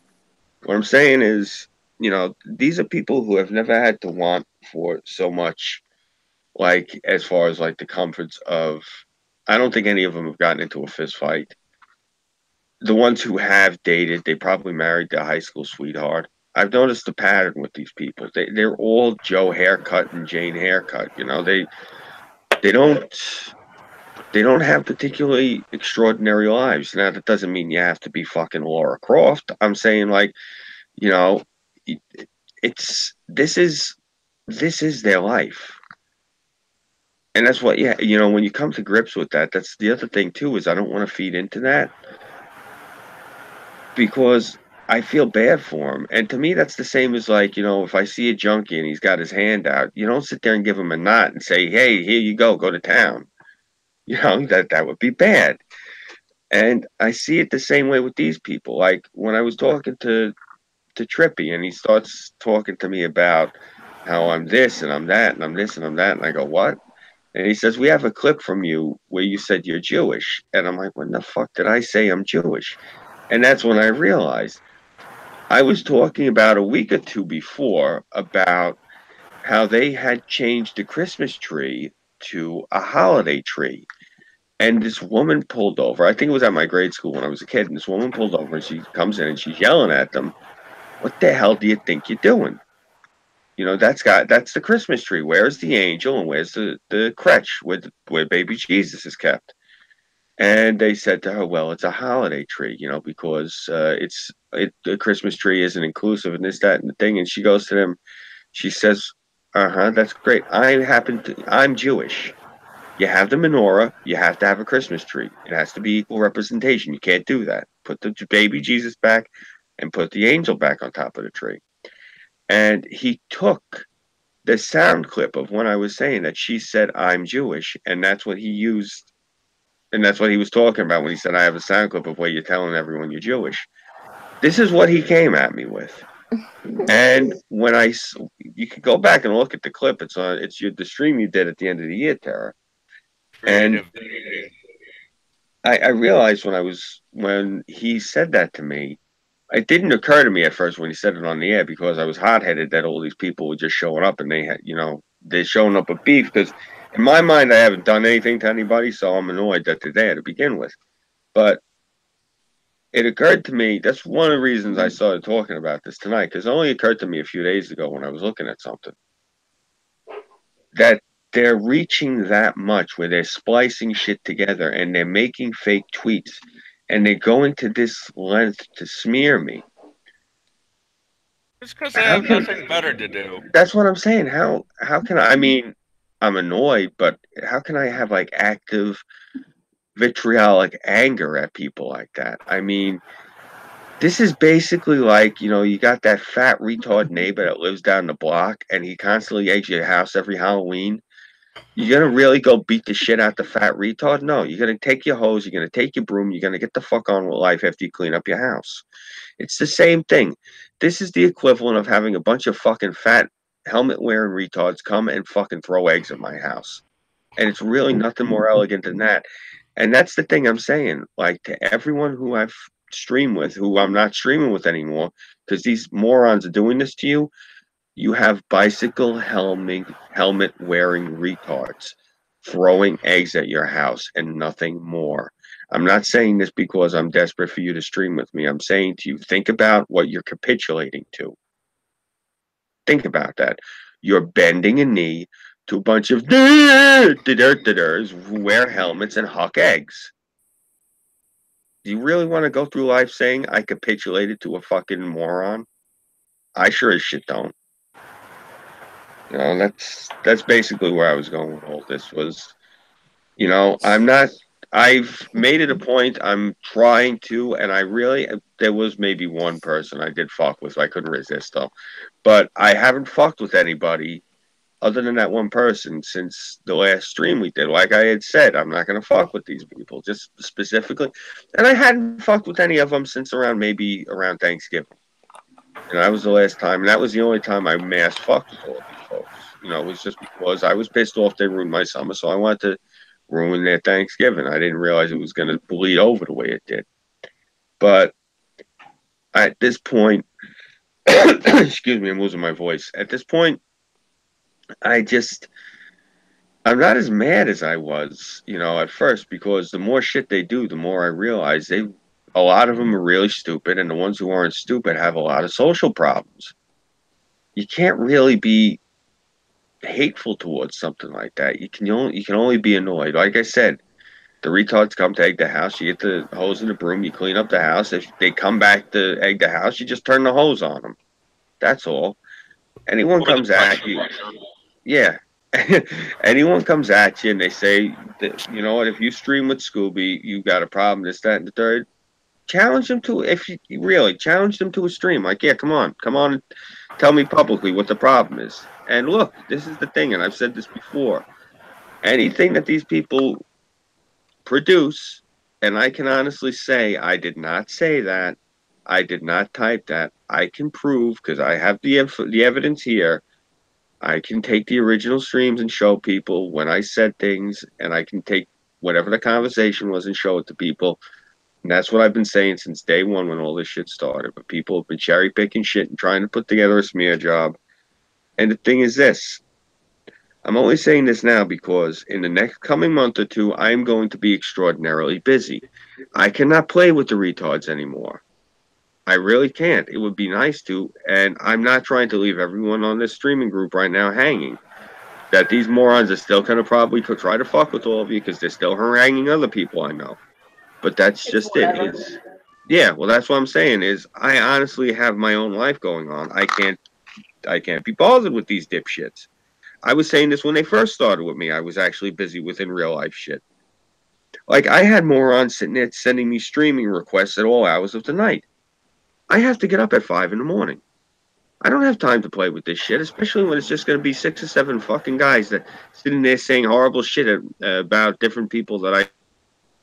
What I'm saying is, you know, these are people who have never had to want for so much, like, as far as, like, the comforts of, I don't think any of them have gotten into a fist fight. the ones who have dated, they probably married their high school sweetheart. I've noticed the pattern with these people. They're all Joe haircut and Jane haircut. You know, they don't they don't have particularly extraordinary lives. Now that doesn't mean you have to be fucking Laura Croft. I'm saying like, you know, it's this is their life. And that's what, yeah, you know, when you come to grips with that, that's the other thing too, is I don't want to feed into that because I feel bad for him. And to me, that's the same as like, you know, if I see a junkie and he's got his hand out, you don't sit there and give him a knot and say, hey, here you go to town. You know, that would be bad. And I see it the same way with these people. Like when I was talking to Trippy and he starts talking to me about how I'm this and I'm that and I'm this and I'm that. And I go, what? And he says, we have a clip from you where you said you're Jewish. And I'm like, when the fuck did I say I'm Jewish? And that's when I realized I was talking about a week or two before about how they had changed the Christmas tree to a holiday tree. And this woman pulled over. I think it was at my grade school when I was a kid. And this woman pulled over and she comes in and she's yelling at them. What the hell do you think you're doing? You know, that's the Christmas tree. Where's the angel and where's the crutch where baby Jesus is kept? And they said to her, well, it's a holiday tree, you know, because the Christmas tree isn't inclusive and this, that, and the thing. And she goes to them, she says, uh-huh, that's great. I'm Jewish. You have the menorah, you have to have a Christmas tree. It has to be equal representation. You can't do that. Put the baby Jesus back and put the angel back on top of the tree. And he took the sound clip of when I was saying that she said, I'm Jewish. And that's what he used. And that's what he was talking about when he said, I have a sound clip of where you're telling everyone you're Jewish. This is what he came at me with. And when you could go back and look at the clip. It's the stream you did at the end of the year, Tara. And I realized when he said that to me, it didn't occur to me at first when he said it on the air because I was hot-headed that all these people were just showing up and they had, you know, they're showing up with beef because in my mind I haven't done anything to anybody, so I'm annoyed that they're there to begin with. But it occurred to me, that's one of the reasons I started talking about this tonight, because it only occurred to me a few days ago when I was looking at something, that they're reaching that much where they're splicing shit together and they're making fake tweets and they're going to this length to smear me. It's because they have nothing better to do. That's what I'm saying. How can I mean, I'm annoyed, but how can I have like active vitriolic anger at people like that? I mean, this is basically like, you know, you got that fat retard neighbor that lives down the block and he constantly eggs your house every Halloween. You're going to really go beat the shit out the fat retard? No, you're going to take your hose, you're going to take your broom, you're going to get the fuck on with life after you clean up your house. It's the same thing. This is the equivalent of having a bunch of fucking fat helmet-wearing retards come and fucking throw eggs at my house. And it's really nothing more elegant than that. And that's the thing I'm saying. Like, to everyone who I've streamed with, who I'm not streaming with anymore, because these morons are doing this to you, you have bicycle helmet-wearing retards throwing eggs at your house and nothing more. I'm not saying this because I'm desperate for you to stream with me. I'm saying to you, think about what you're capitulating to. Think about that. You're bending a knee to a bunch of who wear helmets and huck eggs. Do you really want to go through life saying I capitulated to a fucking moron? I sure as shit don't. You know, that's basically where I was going with all this was, you know, I've made it a point, I'm trying to, and there was maybe one person I did fuck with, I couldn't resist though, but I haven't fucked with anybody other than that one person since the last stream we did. Like I had said, I'm not going to fuck with these people, just specifically, and I hadn't fucked with any of them since around Thanksgiving. And that was the last time, and that was the only time I mass fucked with all of these folks. You know, it was just because I was pissed off they ruined my summer, so I wanted to ruin their Thanksgiving. I didn't realize it was going to bleed over the way it did. But at this point, excuse me, I'm losing my voice. At this point, I'm not as mad as I was, you know, at first, because the more shit they do, the more I realize they a lot of them are really stupid, and the ones who aren't stupid have a lot of social problems. You can't really be hateful towards something like that. You can only be annoyed. Like I said, the retards come to egg the house. You get the hose and the broom. You clean up the house. If they come back to egg the house, you just turn the hose on them. That's all. Anyone comes at you, yeah. Anyone comes at you and they say that, you know what, if you stream with Scooby, you got a problem. This, that, and the third. Challenge them to, if you really challenge them to a stream. Like, yeah, come on, and tell me publicly what the problem is. And look, this is the thing, and I've said this before. Anything that these people produce, and I can honestly say I did not say that, I did not type that. I can prove because I have the evidence here. I can take the original streams and show people when I said things, and I can take whatever the conversation was and show it to people. And that's what I've been saying since day one when all this shit started. But people have been cherry picking shit and trying to put together a smear job. And the thing is this, I'm only saying this now because in the next coming month or two, I am going to be extraordinarily busy. I cannot play with the retards anymore. I really can't. It would be nice to. And I'm not trying to leave everyone on this streaming group right now hanging. That these morons are still going to probably try to fuck with all of you because they're still haranguing other people I know. But that's just it. Yeah, well, that's what I'm saying is I honestly have my own life going on. I can't be bothered with these dipshits. I was saying this when they first started with me. I was actually busy with in real life shit. Like, I had morons sitting there sending me streaming requests at all hours of the night. I have to get up at 5 in the morning. I don't have time to play with this shit, especially when it's just going to be 6 or 7 fucking guys that sitting there saying horrible shit about different people that I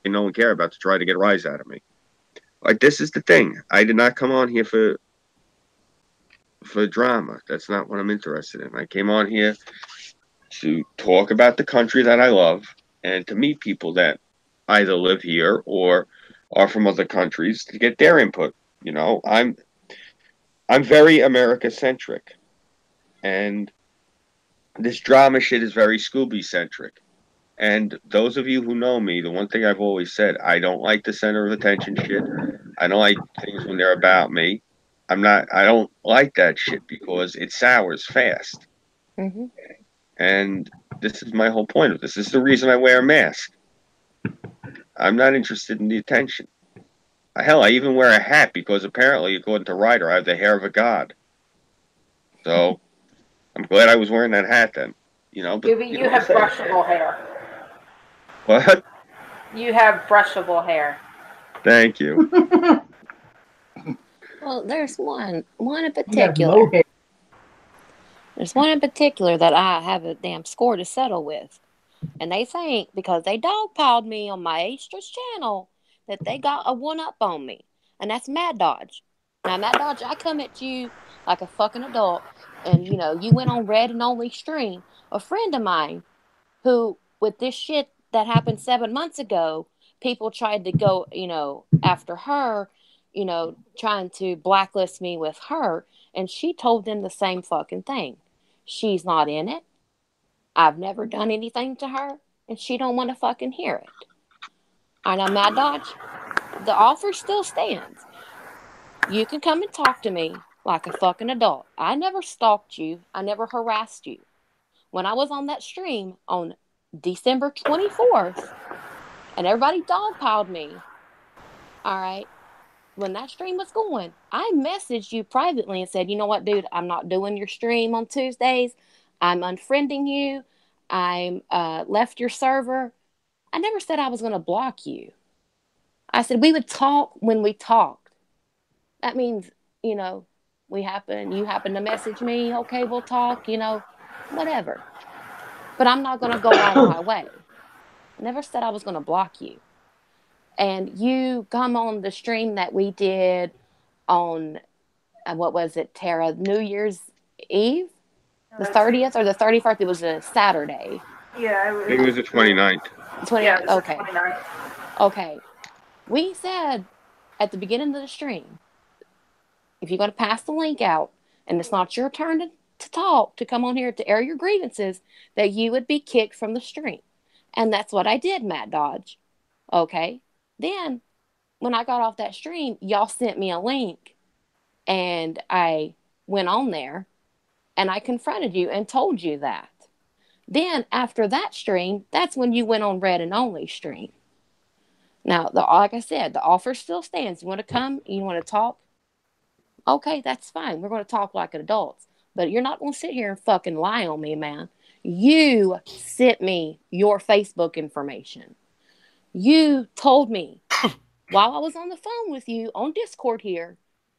know and care about to try to get a rise out of me. Like, this is the thing. I did not come on here for drama. That's not what I'm interested in. I came on here to talk about the country that I love and to meet people that either live here or are from other countries to get their input. You know, I'm very America centric, and this drama shit is very Scooby centric. And those of you who know me, the one thing I've always said, I don't like the center of attention shit. I don't like things when they're about me. I don't like that shit because it sours fast. Mm-hmm. And this is my whole point of this. This is the reason I wear a mask. I'm not interested in the attention. Hell, I even wear a hat because apparently, according to Ryder, I have the hair of a god. So I'm glad I was wearing that hat then. You know, but You have brushable hair. What? You have brushable hair. Thank you. Well, there's one in particular. There's one in particular that I have a damn score to settle with. And they think because they dogpiled me on my Extras channel that they got a one-up on me. And that's Mad Dodge. Now, Mad Dodge, I come at you like a fucking adult. And, you know, you went on Red and Only Stream. A friend of mine who, with this shit that happened 7 months ago, people tried to go, you know, after her, you know, trying to blacklist me with her. And she told them the same fucking thing. She's not in it. I've never done anything to her. And she don't want to fucking hear it. I know, Mad Dodge, the offer still stands. You can come and talk to me like a fucking adult. I never stalked you. I never harassed you. When I was on that stream on December 24th, and everybody dogpiled me, all right, when that stream was going, I messaged you privately and said, you know what, dude, I'm not doing your stream on Tuesdays. I'm unfriending you. I'm left your server. I never said I was going to block you. I said we would talk when we talked. That means, you know, you happen to message me, okay, we'll talk, you know, whatever. But I'm not going to go out of my way. I never said I was going to block you. And you come on the stream that we did on, what was it, Tara, New Year's Eve? The 30th or the 31st? It was a Saturday. Yeah. I think it was the 29th. 29th, Yeah, okay. 29th. Okay. We said at the beginning of the stream, if you're going to pass the link out and it's not your turn to talk, to come on here to air your grievances, that you would be kicked from the stream. And that's what I did, Matt Dodge. Okay. Then when I got off that stream, y'all sent me a link, and I went on there, and I confronted you and told you that. Then after that stream, that's when you went on Red and Only stream. Now, like I said, the offer still stands. You want to come? You want to talk? Okay, that's fine. We're going to talk like adults. But you're not going to sit here and fucking lie on me, man. You sent me your Facebook information. You told me while I was on the phone with you on Discord here,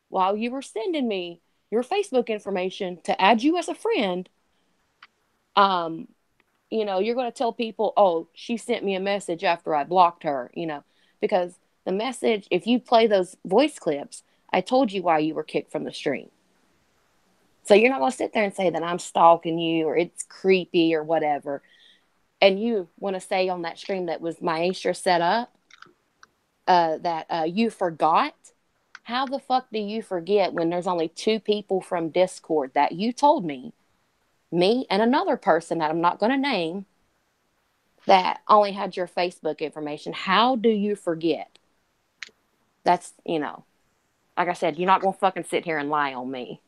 while you were sending me your Facebook information to add you as a friend, you know, you're going to tell people, oh, she sent me a message after I blocked her, you know, because the message, if you play those voice clips, I told you why you were kicked from the stream. So you're not going to sit there and say that I'm stalking you or it's creepy or whatever. And you want to say on that stream that was Maestra set up, that you forgot. How the fuck do you forget when there's only 2 people from Discord that you told me and another person that I'm not going to name, that only had your Facebook information? How do you forget? That's, you know, like I said, you're not going to fucking sit here and lie on me.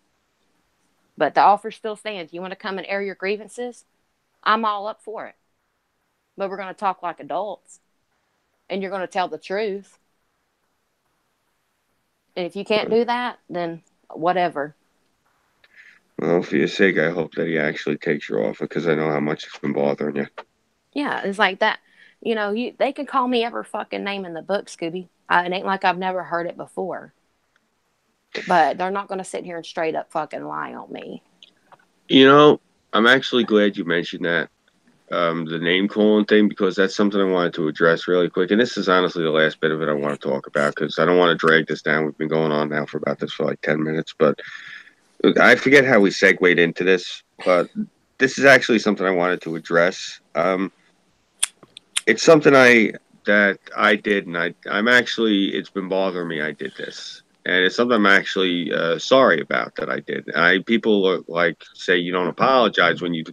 But the offer still stands. You want to come and air your grievances? I'm all up for it. But we're going to talk like adults. And you're going to tell the truth. And if you can't do that, then whatever. Well, for your sake, I hope that he actually takes your offer, because I know how much it's been bothering you. Yeah, it's like that. You know, they can call me every fucking name in the book, Scooby. It ain't like I've never heard it before. But they're not going to sit here and straight up fucking lie on me. You know, I'm actually glad you mentioned that, the name calling thing, because that's something I wanted to address really quick. And this is honestly the last bit of it I want to talk about, because I don't want to drag this down. We've been going on now for about this for like 10 minutes, but I forget how we segued into this, but this is actually something I wanted to address. It's something that I did, and I'm actually, it's been bothering me. I did this, and it's something I'm actually sorry about that I did. People like say you don't apologize when you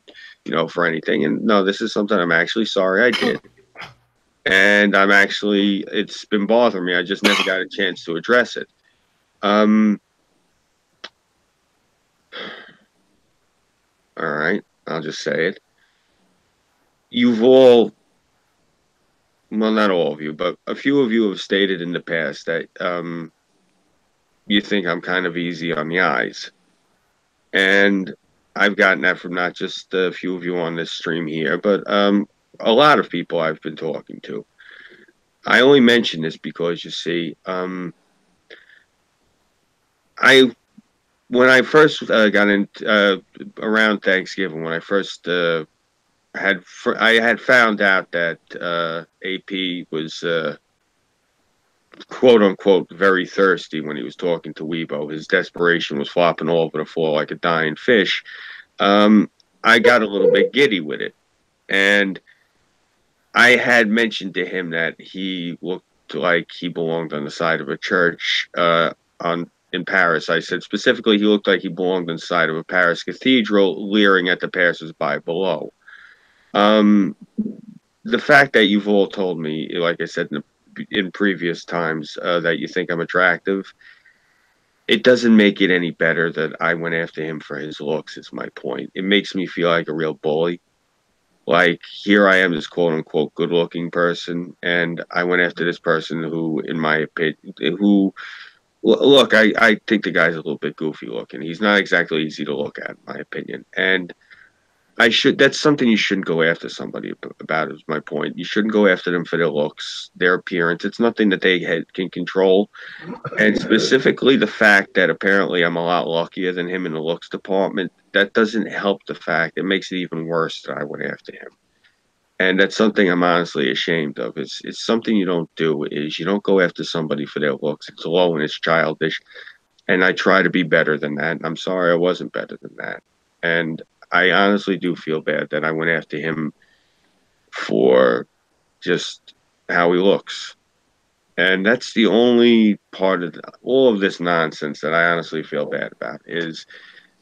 know, for anything, and no, this is something I'm actually sorry I did, and it's been bothering me. I just never got a chance to address it. All right, I'll just say it. You've all, well, not all of you, but a few of you have stated in the past that you think I'm kind of easy on the eyes. And I've gotten that from not just a few of you on this stream here, but a lot of people I've been talking to. I only mention this because, you see, when I first got in around Thanksgiving, when I first I had found out that AP was quote unquote very thirsty when he was talking to Weibo. His desperation was flopping all over the floor like a dying fish. I got a little bit giddy with it, and I had mentioned to him that he looked like he belonged on the side of a church in Paris. I said specifically he looked like he belonged inside of a Paris cathedral, leering at the passers-by below. The fact that you've all told me, like I said in previous times, that you think I'm attractive, it doesn't make it any better that I went after him for his looks, is my point. It makes me feel like a real bully. Like, here I am, this quote-unquote good-looking person, and I went after this person who, in my opinion, look, I think the guy's a little bit goofy looking. He's not exactly easy to look at, in my opinion. And that's something you shouldn't go after somebody about, is my point. You shouldn't go after them for their looks, their appearance. It's nothing that they can control. And specifically the fact that apparently I'm a lot luckier than him in the looks department, that doesn't help the fact. It makes it even worse that I went after him. And that's something I'm honestly ashamed of. It's something you don't do, is you don't go after somebody for their looks. It's low and it's childish. And I try to be better than that. And I'm sorry I wasn't better than that. And I honestly do feel bad that I went after him for just how he looks. And that's the only part of all of this nonsense that I honestly feel bad about, is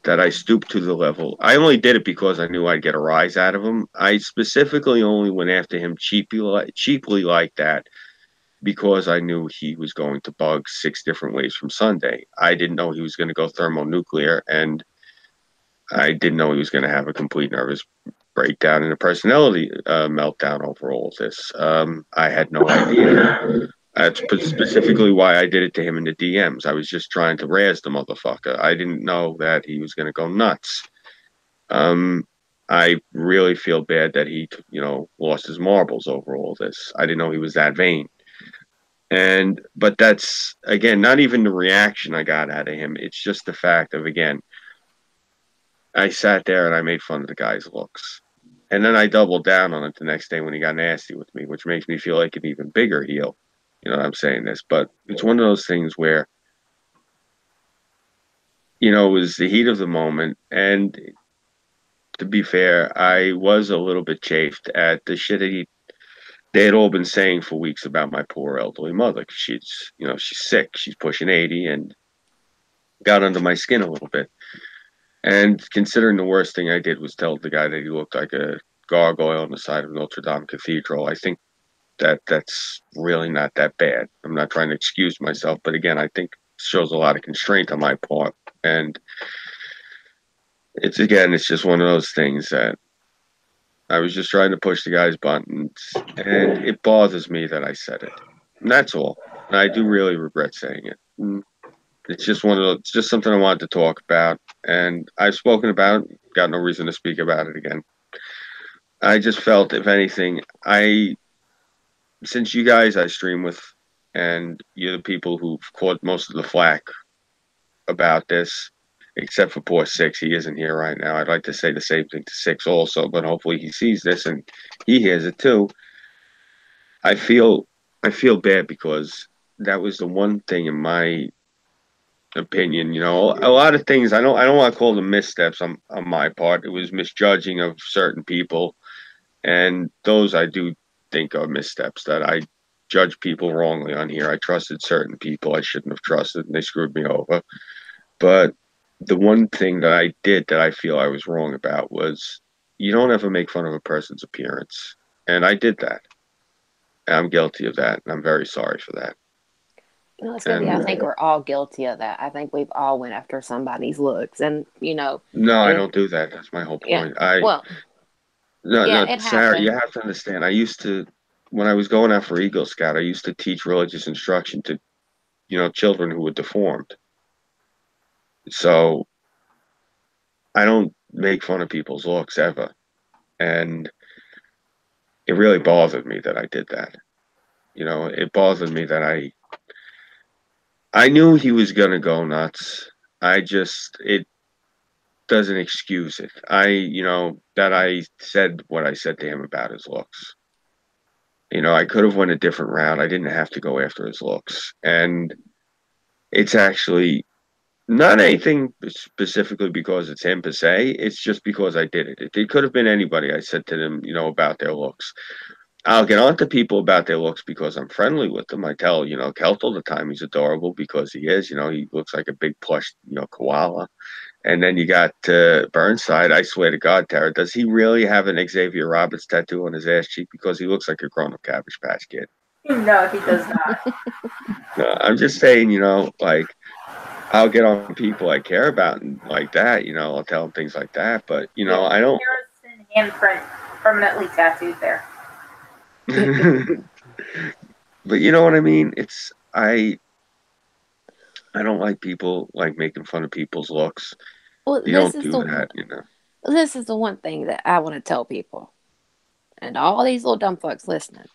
that I stooped to the level. I only did it because I knew I'd get a rise out of him. I specifically only went after him cheaply like that because I knew he was going to bug 6 different ways from Sunday. I didn't know he was going to go thermonuclear, and I didn't know he was going to have a complete nervous breakdown and a personality meltdown over all of this. I had no idea. That's specifically why I did it to him in the DMs. I was just trying to razz the motherfucker. I didn't know that he was going to go nuts. I really feel bad that he, lost his marbles over all this. I didn't know he was that vain. But that's, again, not even the reaction I got out of him. It's just the fact of, again, I sat there and I made fun of the guy's looks. And then I doubled down on it the next day when he got nasty with me, which makes me feel like an even bigger heel. You know what I'm saying this, but it's one of those things where, it was the heat of the moment. And to be fair, I was a little bit chafed at the shit that they had all been saying for weeks about my poor elderly mother. She's sick. She's pushing 80 and got under my skin a little bit. And considering the worst thing I did was tell the guy that he looked like a gargoyle on the side of Notre Dame Cathedral, I think that's really not that bad. I'm not trying to excuse myself, but again, I think it shows a lot of constraint on my part. And it's just one of those things that I was just trying to push the guy's buttons, and it bothers me that I said it. And that's all. And I do really regret saying it. It's just it's just something I wanted to talk about, and I've spoken about it, got no reason to speak about it again. I just felt, if anything, since you guys I stream with, and you're the people who've caught most of the flack about this, except for poor Six. He isn't here right now. I'd like to say the same thing to Six also, but hopefully he sees this and he hears it too. I feel bad because that was the one thing, in my opinion, a lot of things I don't want to call them missteps on my part. It was misjudging of certain people, and those I do think are missteps, that I judge people wrongly on here. I trusted certain people I shouldn't have trusted, and they screwed me over. But the one thing that I did that I feel I was wrong about was, you don't ever make fun of a person's appearance. And I did that. And I'm guilty of that. And I'm very sorry for that. I think we're all guilty of that. I think we've all went after somebody's looks. And, No, I don't do that. That's my whole point. Yeah, no, Sarah, you have to understand. When I was going out for Eagle Scout, I used to teach religious instruction to, children who were deformed. So I don't make fun of people's looks ever. And it really bothered me that I did that. It bothered me that I knew he was going to go nuts. It doesn't excuse it. That I said what I said to him about his looks. I could have went a different route. I didn't have to go after his looks. And it's actually not anything specifically because it's him per se. It's just because I did it. It could have been anybody. I said to them, about their looks. I'll get on to people about their looks because I'm friendly with them. I tell, Kelt all the time he's adorable because he is. He looks like a big plush, koala. And then you got Burnside. I swear to God, Tara, does he really have an Xavier Roberts tattoo on his ass cheek? Because he looks like a grown-up Cabbage Patch Kid. No, he does not. No, I'm just saying, I'll get on people I care about and like that, I'll tell them things like that. But, I don't. Harrison handprint permanently tattooed there. But you know what I mean? I don't like people making fun of people's looks. Well, you don't do that, This is the one thing that I want to tell people, and all these little dumb fucks listening.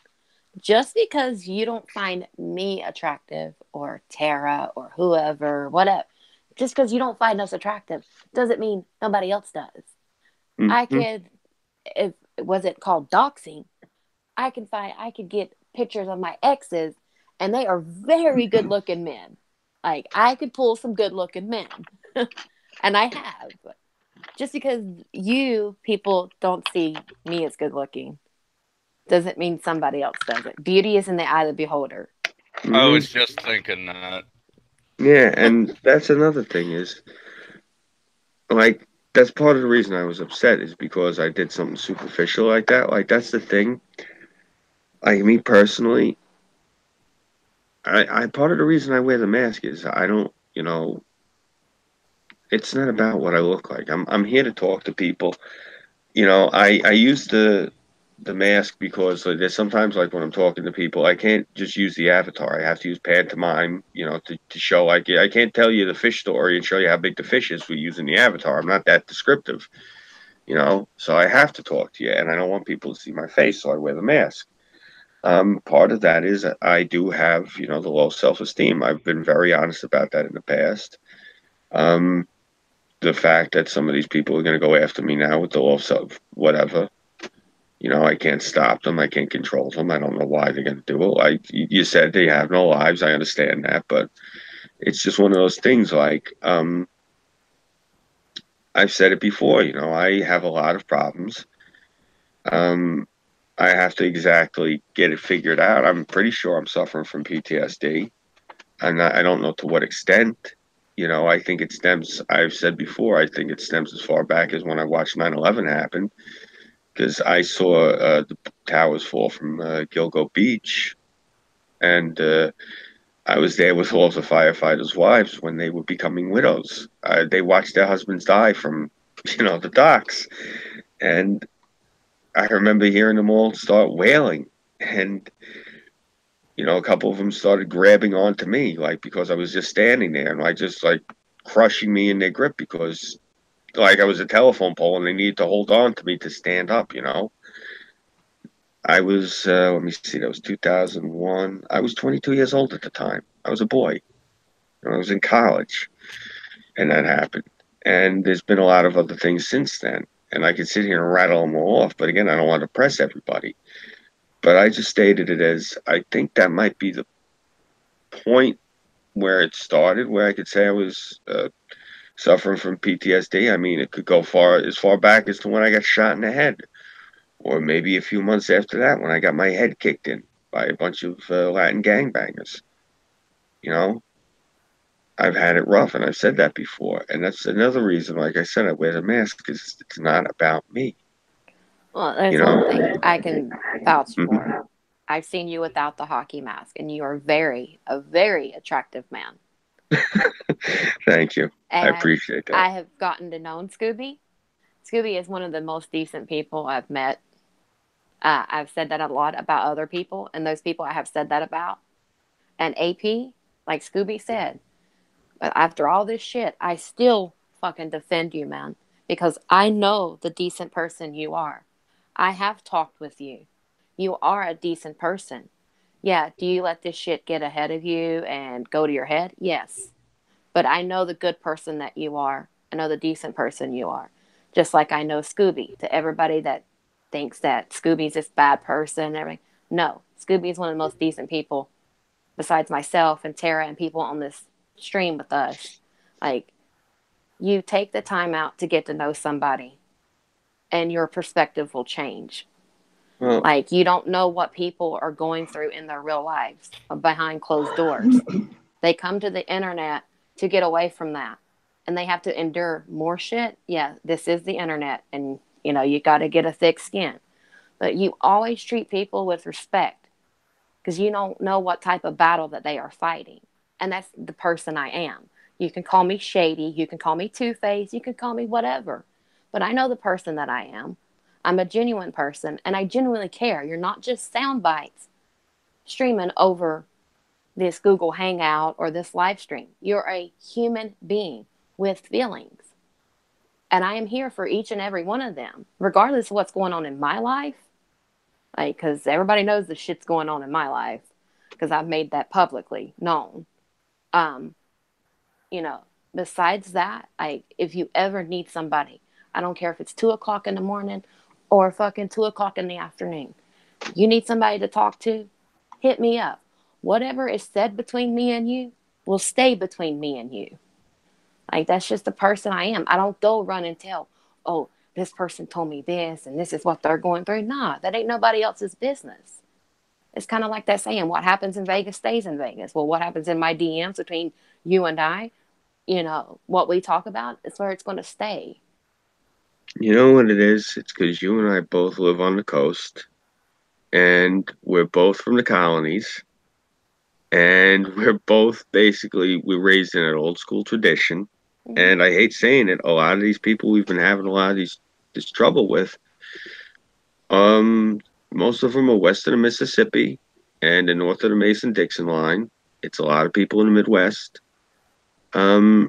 Just because you don't find me attractive, or Tara, or whoever, whatever, just because you don't find us attractive, doesn't mean nobody else does. Mm-hmm. Was it called doxing? I could get pictures of my exes, and they are very good looking men. I could pull some good looking men, and I have. Just because you people don't see me as good looking doesn't mean somebody else does it. Beauty is in the eye of the beholder. Mm-hmm. I was just thinking that. Yeah, and that's another thing is, that's part of the reason I was upset is because I did something superficial like that. That's the thing. Me personally, I part of the reason I wear the mask is I don't, it's not about what I look like. I'm here to talk to people. I use the mask because like, there's sometimes like when I'm talking to people, I can't just use the avatar. I have to use pantomime, to show like I can't tell you the fish story and show you how big the fish is with using the avatar. I'm not that descriptive, so I have to talk to you, and I don't want people to see my face, so I wear the mask. Part of that is I do have, the low self-esteem. I've been very honest about that in the past. Um, the fact that some of these people are going to go after me now with the low self, whatever. I can't stop them. I can't control them. I don't know why they're going to do it. Like you said, they have no lives. I understand that, but it's just one of those things. Like I've said it before. I have a lot of problems. Um, I have to exactly get it figured out. I'm pretty sure I'm suffering from PTSD. I don't know to what extent. I think it stems, I've said before, I think it stems as far back as when I watched 9/11 happen, because I saw the towers fall from Gilgo Beach, and I was there with all the firefighters' wives when they were becoming widows. They watched their husbands die from, the docks. And I remember hearing them all start wailing. And a couple of them started grabbing onto me, like because I was just standing there, and like just like crushing me in their grip because like I was a telephone pole and they needed to hold on to me to stand up. I was let me see, that was 2001. I was 22 years old at the time. I was a boy. I was in college, and that happened. And there's been a lot of other things since then. And I could sit here and rattle them all off, but again, I don't want to press everybody. But I just stated it as I think that might be the point where it started, where I could say I was suffering from PTSD. I mean, it could go as far back as to when I got shot in the head, or maybe a few months after that when I got my head kicked in by a bunch of Latin gangbangers. You know, I've had it rough, and I've said that before, and that's another reason. Like I said, I wear the mask because it's not about me. Well, there's You know. one thing I can vouch Mhm. for. I've seen you without the hockey mask, and you are a very attractive man. Thank you. I And appreciate that. I have gotten to know Scooby. Scooby is one of the most decent people I've met. I've said that a lot about other people, and those people I have said that about. And AP, like Scooby said, but after all this shit, I still fucking defend you, man, because I know the decent person you are. I have talked with you. You are a decent person. Yeah, do you let this shit get ahead of you and go to your head? Yes. But I know the good person that you are. I know the decent person you are. Just like I know Scooby. To everybody that thinks that Scooby's this bad person and everything. No, Scooby is one of the most decent people besides myself and Tara and people on this stream with us. Like, you take the time out to get to know somebody and your perspective will change. Well, Like, you don't know what people are going through in their real lives behind closed doors. They come to the internet to get away from that. And they have to endure more shit. Yeah, this is the internet. And, you got to get a thick skin. But you always treat people with respect because you don't know what type of battle that they are fighting. And that's the person I am. You can call me shady. You can call me two-faced. You can call me whatever. But I know the person that I am. I'm a genuine person, and I genuinely care. You're not just sound bites streaming over this Google Hangout or this live stream. You're a human being with feelings. And I am here for each and every one of them, regardless of what's going on in my life. Like, because everybody knows the shit's going on in my life because I've made that publicly known. Um, you know, Besides that, like, if you ever need somebody, I don't care if it's 2 o'clock in the morning or fucking 2 o'clock in the afternoon. You need somebody to talk to, hit me up. Whatever is said between me and you will stay between me and you. Like, that's just the person I am. I don't go run and tell, oh, this person told me this and this is what they're going through. Nah, that ain't nobody else's business. It's kind of like that saying, what happens in Vegas stays in Vegas. Well, what happens in my DMs between you and I, what we talk about is where it's going to stay. you know what it is? It's because you and I both live on the coast, and we're both from the colonies. And we're both basically, we're raised in an old school tradition. And I hate saying it, a lot of these people we've been having a lot of this trouble with, most of them are west of the Mississippi and the north of the Mason-Dixon line. It's a lot of people in the Midwest. A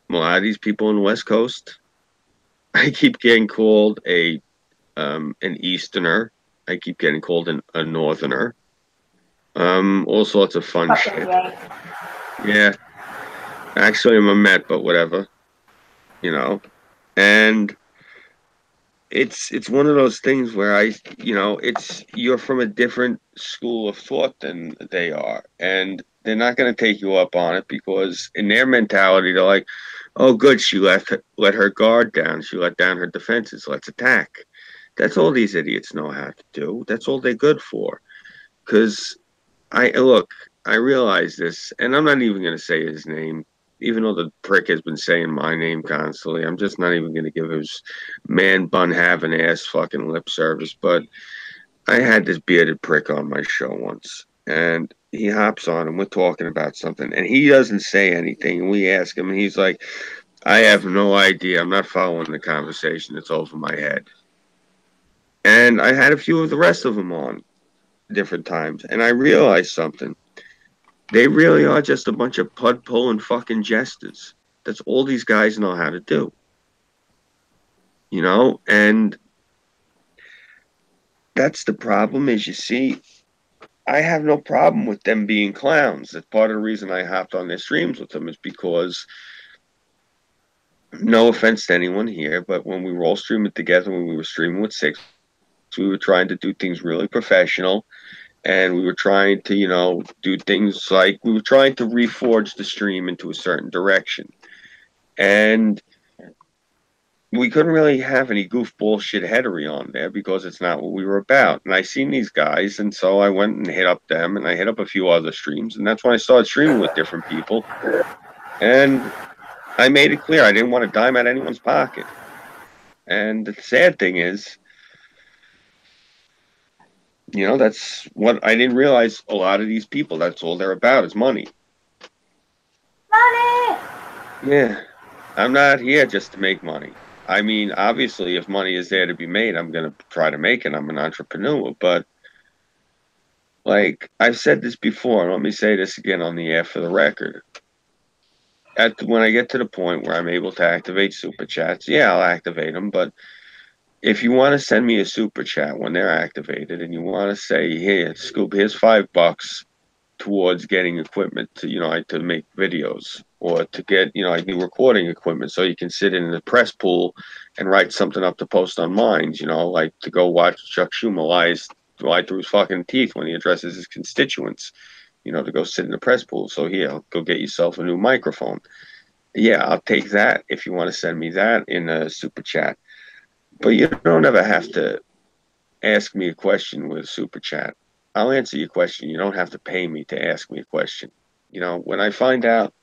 lot of these people on the West Coast. I keep getting called an Easterner. I keep getting called a Northerner. All sorts of fun shit. Yeah. Actually, I'm a Met, but whatever. You know. And it's one of those things where you're from a different school of thought than they are. And they're not going to take you up on it because in their mentality, they're like, oh, good, she let her guard down. She let down her defenses. Let's attack. That's all these idiots know how to do. That's all they're good for. Because I realize this, and I'm not even going to say his name, even though the prick has been saying my name constantly. I'm just not even going to give his man bun having ass fucking lip service. But I had this bearded prick on my show once, and he hops on, and we're talking about something, and he doesn't say anything. And we ask him, and he's like, I have no idea. I'm not following the conversation. It's over my head. And I had a few of the rest of them on different times, and I realized something. They really are just a bunch of pud pulling fucking jesters. That's all these guys know how to do. You know, and that's the problem is, you see, I have no problem with them being clowns. That's part of the reason I hopped on their streams with them, is because, no offense to anyone here, but when we were all streaming together, when we were streaming with Six, we were trying to do things really professional. And we were trying to, do things like we were trying to reforge the stream into a certain direction. And we couldn't really have any goofball shitheadery on there because it's not what we were about. And I seen these guys, and so I went and hit up them, and I hit up a few other streams. And that's when I started streaming with different people. And I made it clear I didn't want to dime out anyone's pocket. And the sad thing is, that's what I didn't realize. A lot of these people, that's all they're about is money. Money! Yeah. I'm not here just to make money. I mean, obviously, if money is there to be made, I'm going to try to make it. I'm an entrepreneur. But, like, I've said this before, and let me say this again on the air for the record. When I get to the point where I'm able to activate super chats, yeah, I'll activate them. But if you want to send me a super chat when they're activated, and you want to say, "Here, Scoop, here's $5 towards getting equipment to make videos, or to get new recording equipment, so you can sit in the press pool and write something up to post on Minds, like to go watch Chuck Schumer lie through his fucking teeth when he addresses his constituents, to go sit in the press pool. So here, go get yourself a new microphone." Yeah, I'll take that if you want to send me that in a super chat. But you don't ever have to ask me a question with a super chat. I'll answer your question. You don't have to pay me to ask me a question. When I find out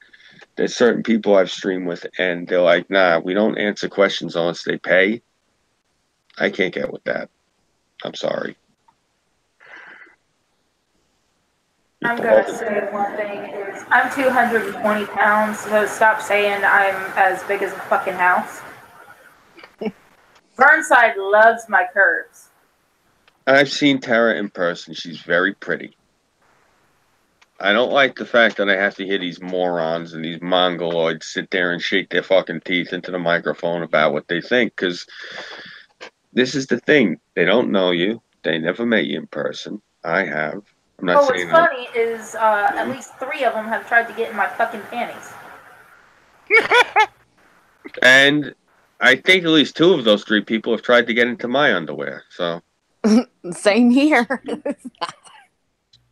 that certain people I've streamed with and they're like, nah, we don't answer questions unless they pay, I can't get with that. I'm sorry. I'm going to say one thing is, I'm 220 pounds, so stop saying I'm as big as a fucking house. Burnside loves my curves. I've seen Tara in person. She's very pretty. I don't like the fact that I have to hear these morons and these mongoloids sit there and shake their fucking teeth into the microphone about what they think, because this is the thing. They don't know you. They never met you in person. I have. I'm not saying what's funny is at least 3 of them have tried to get in my fucking panties. And I think at least 2 of those 3 people have tried to get into my underwear. So same here.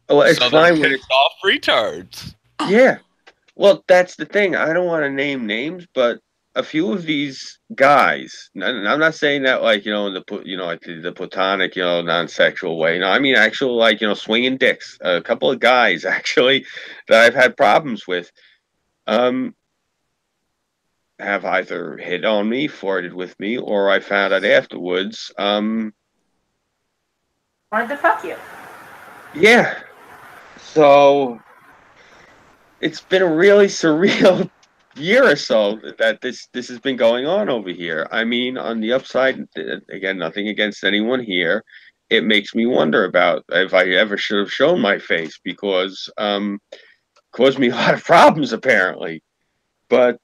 Well, it's so fine when it's off retards. Yeah. Well, that's the thing. I don't want to name names, but a few of these guys, and I'm not saying that like, in the platonic, non-sexual way. No, I mean actual, like, swinging dicks. A couple of guys actually that I've had problems with, have either hit on me, flirted with me, or I found out afterwards, wanted to fuck you. Yeah. So it's been a really surreal year or so that this has been going on over here. I mean, on the upside, again, nothing against anyone here. It makes me wonder about if I ever should have shown my face because caused me a lot of problems apparently. But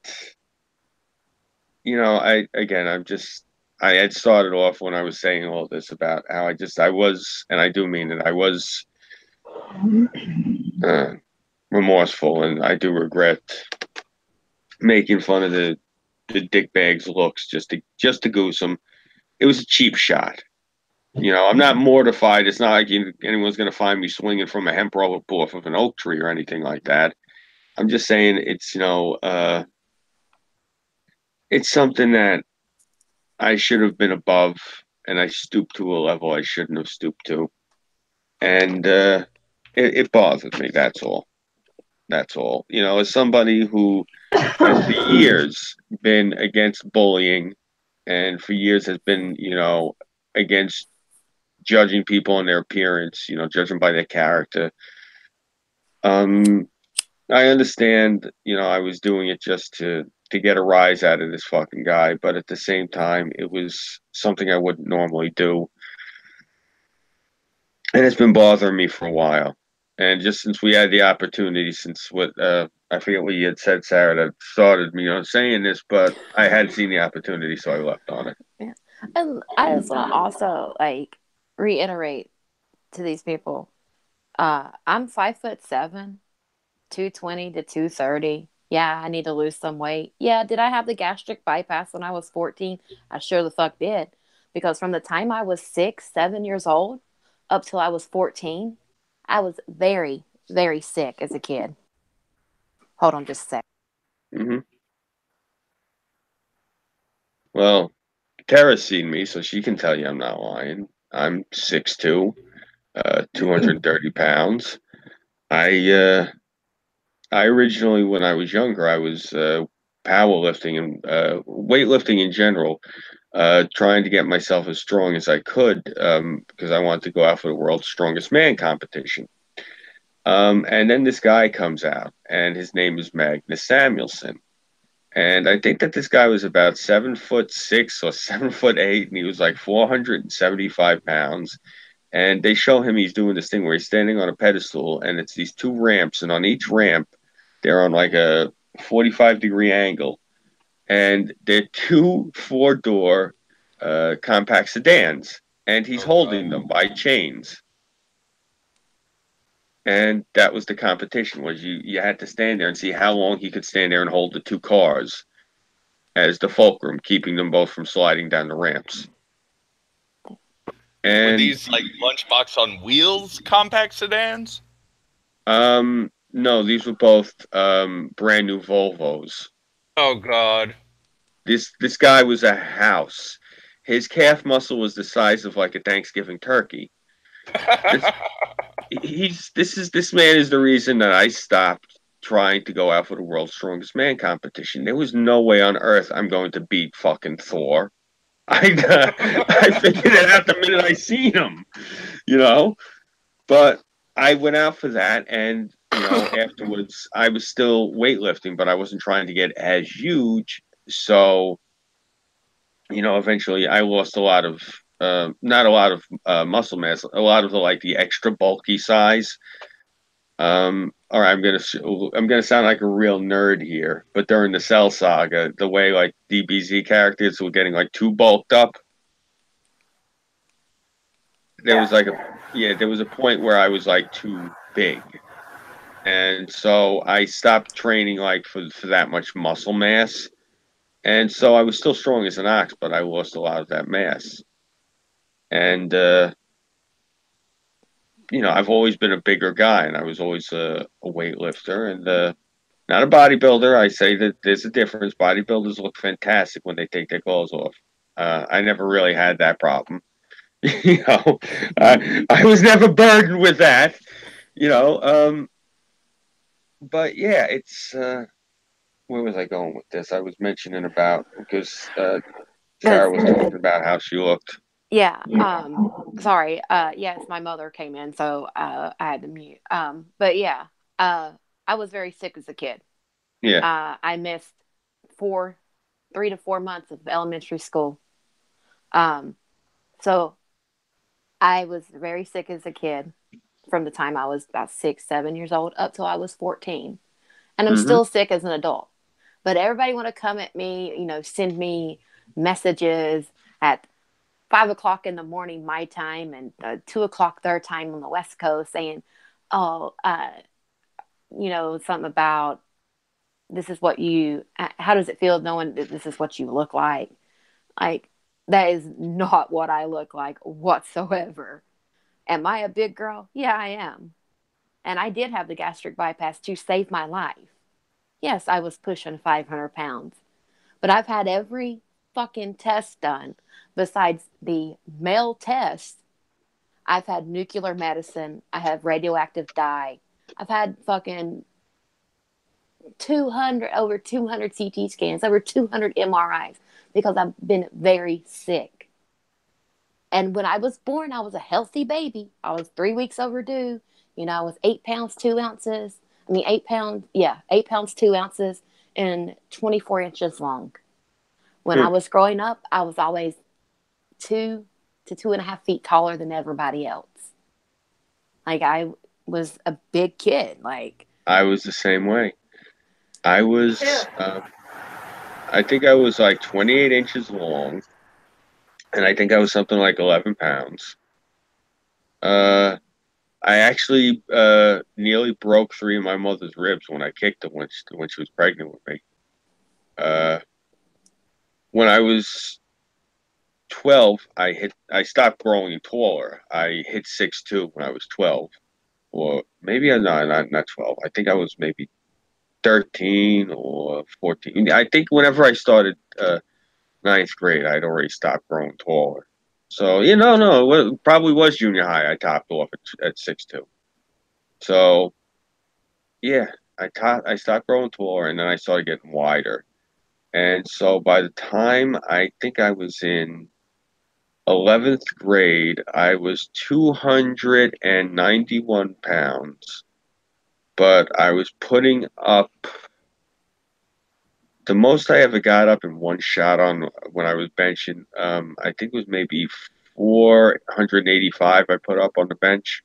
I had started off when I was saying all this about how I was, and I do mean it, I was uh, remorseful, and I do regret making fun of the dick bags looks just to goose them. It was a cheap shot. I'm not mortified. It's not like anyone's going to find me swinging from a hemp rope off of an oak tree or anything like that. I'm just saying it's something that I should have been above, and I stooped to a level I shouldn't have stooped to, and it bothered me. That's all. That's all. As somebody who has for years been against bullying, and for years has been, against judging people on their appearance, judging by their character. Um, I understand, I was doing it just to get a rise out of this fucking guy, but at the same time, it was something I wouldn't normally do, and it's been bothering me for a while. And just since we had the opportunity, since what I forget what you had said, Sarah, that started me on saying this, but I had seen the opportunity, so I left on it. Yeah. And I just want to also reiterate to these people. I'm 5'7", 220 to 230. Yeah, I need to lose some weight. Yeah, did I have the gastric bypass when I was 14? I sure the fuck did. Because from the time I was 6, 7 years old up till I was 14, I was very, very sick as a kid. Hold on just a sec. Mm-hmm. Well, Tara's seen me, so she can tell you I'm not lying. I'm 6'2", 230 pounds. I originally, when I was younger, I was powerlifting and weightlifting in general, trying to get myself as strong as I could because I wanted to go out for the world's strongest man competition. And then this guy comes out, and his name is Magnus Samuelson. And I think that this guy was about 7'6" or 7'8", and he was like 475 pounds. And they show him he's doing this thing where he's standing on a pedestal, and it's these two ramps, and on each ramp, they're on like a 45-degree angle, and they're two four-door compact sedans, and he's holding them by chains. And that was the competition, was you had to stand there and see how long he could stand there and hold the two cars as the fulcrum, keeping them both from sliding down the ramps. And were these like lunchbox on wheels compact sedans? No, these were both brand new Volvos. Oh God. This guy was a house. His calf muscle was the size of like a Thanksgiving turkey. This man is the reason that I stopped trying to go out for the world's strongest man competition. There was no way on earth I'm going to beat fucking Thor. I figured it out the minute I seen him, But I went out for that, and afterwards I was still weightlifting, but I wasn't trying to get as huge. So, eventually I lost a lot of, not a lot of muscle mass, a lot of the extra bulky size. Or I'm gonna sound like a real nerd here, but during the Cell Saga, the way like DBZ characters were getting like too bulked up, there was a point where I was like too big, and so I stopped training like for that much muscle mass, and so I was still strong as an ox, but I lost a lot of that mass, and I've always been a bigger guy, and I was always a weightlifter, and not a bodybuilder. I say that there's a difference. Bodybuilders look fantastic when they take their clothes off. I never really had that problem. I was never burdened with that. But yeah, it's where was I going with this? I was mentioning about because Sarah was talking about how she looked. Yeah. Sorry. Yes, my mother came in, so I had to mute. But yeah, I was very sick as a kid. Yeah. I missed 3 to 4 months of elementary school. So I was very sick as a kid from the time I was about 6, 7 years old up till I was 14. And I'm Mm-hmm. still sick as an adult. But everybody want to come at me, send me messages at 5 o'clock in the morning, my time, and 2 o'clock their time on the West Coast saying, oh, something about this is how does it feel knowing that this is what you look like? Like, that is not what I look like whatsoever. Am I a big girl? Yeah, I am. And I did have the gastric bypass to save my life. Yes, I was pushing 500 pounds. But I've had every fucking test done besides the male test. I've had nuclear medicine. I have radioactive dye. I've had fucking over 200 CT scans, over 200 MRIs because I've been very sick. And when I was born, I was a healthy baby. I was 3 weeks overdue. I was 8 pounds, 2 ounces. 8 pounds, 8 pounds, 2 ounces, and 24 inches long. When I was growing up, I was always 2 to 2.5 feet taller than everybody else. Like, I was a big kid. Like, I was the same way. I was, I think I was like 28 inches long, and I think I was something like 11 pounds. I actually nearly broke 3 of my mother's ribs when I kicked her when she was pregnant with me. When I was 12, I stopped growing taller. I hit 6'2" when I was 12, or maybe I'm not 12. I think I was maybe 13 or 14. I think whenever I started ninth grade, I'd already stopped growing taller. So no, it probably was junior high. I topped off at 6'2". So yeah, I stopped growing taller, and then I started getting wider. And so by the time I think I was in 11th grade, I was 291 pounds, but I was putting up the most I ever got up in one shot on when I was benching. I think it was maybe 485 I put up on the bench.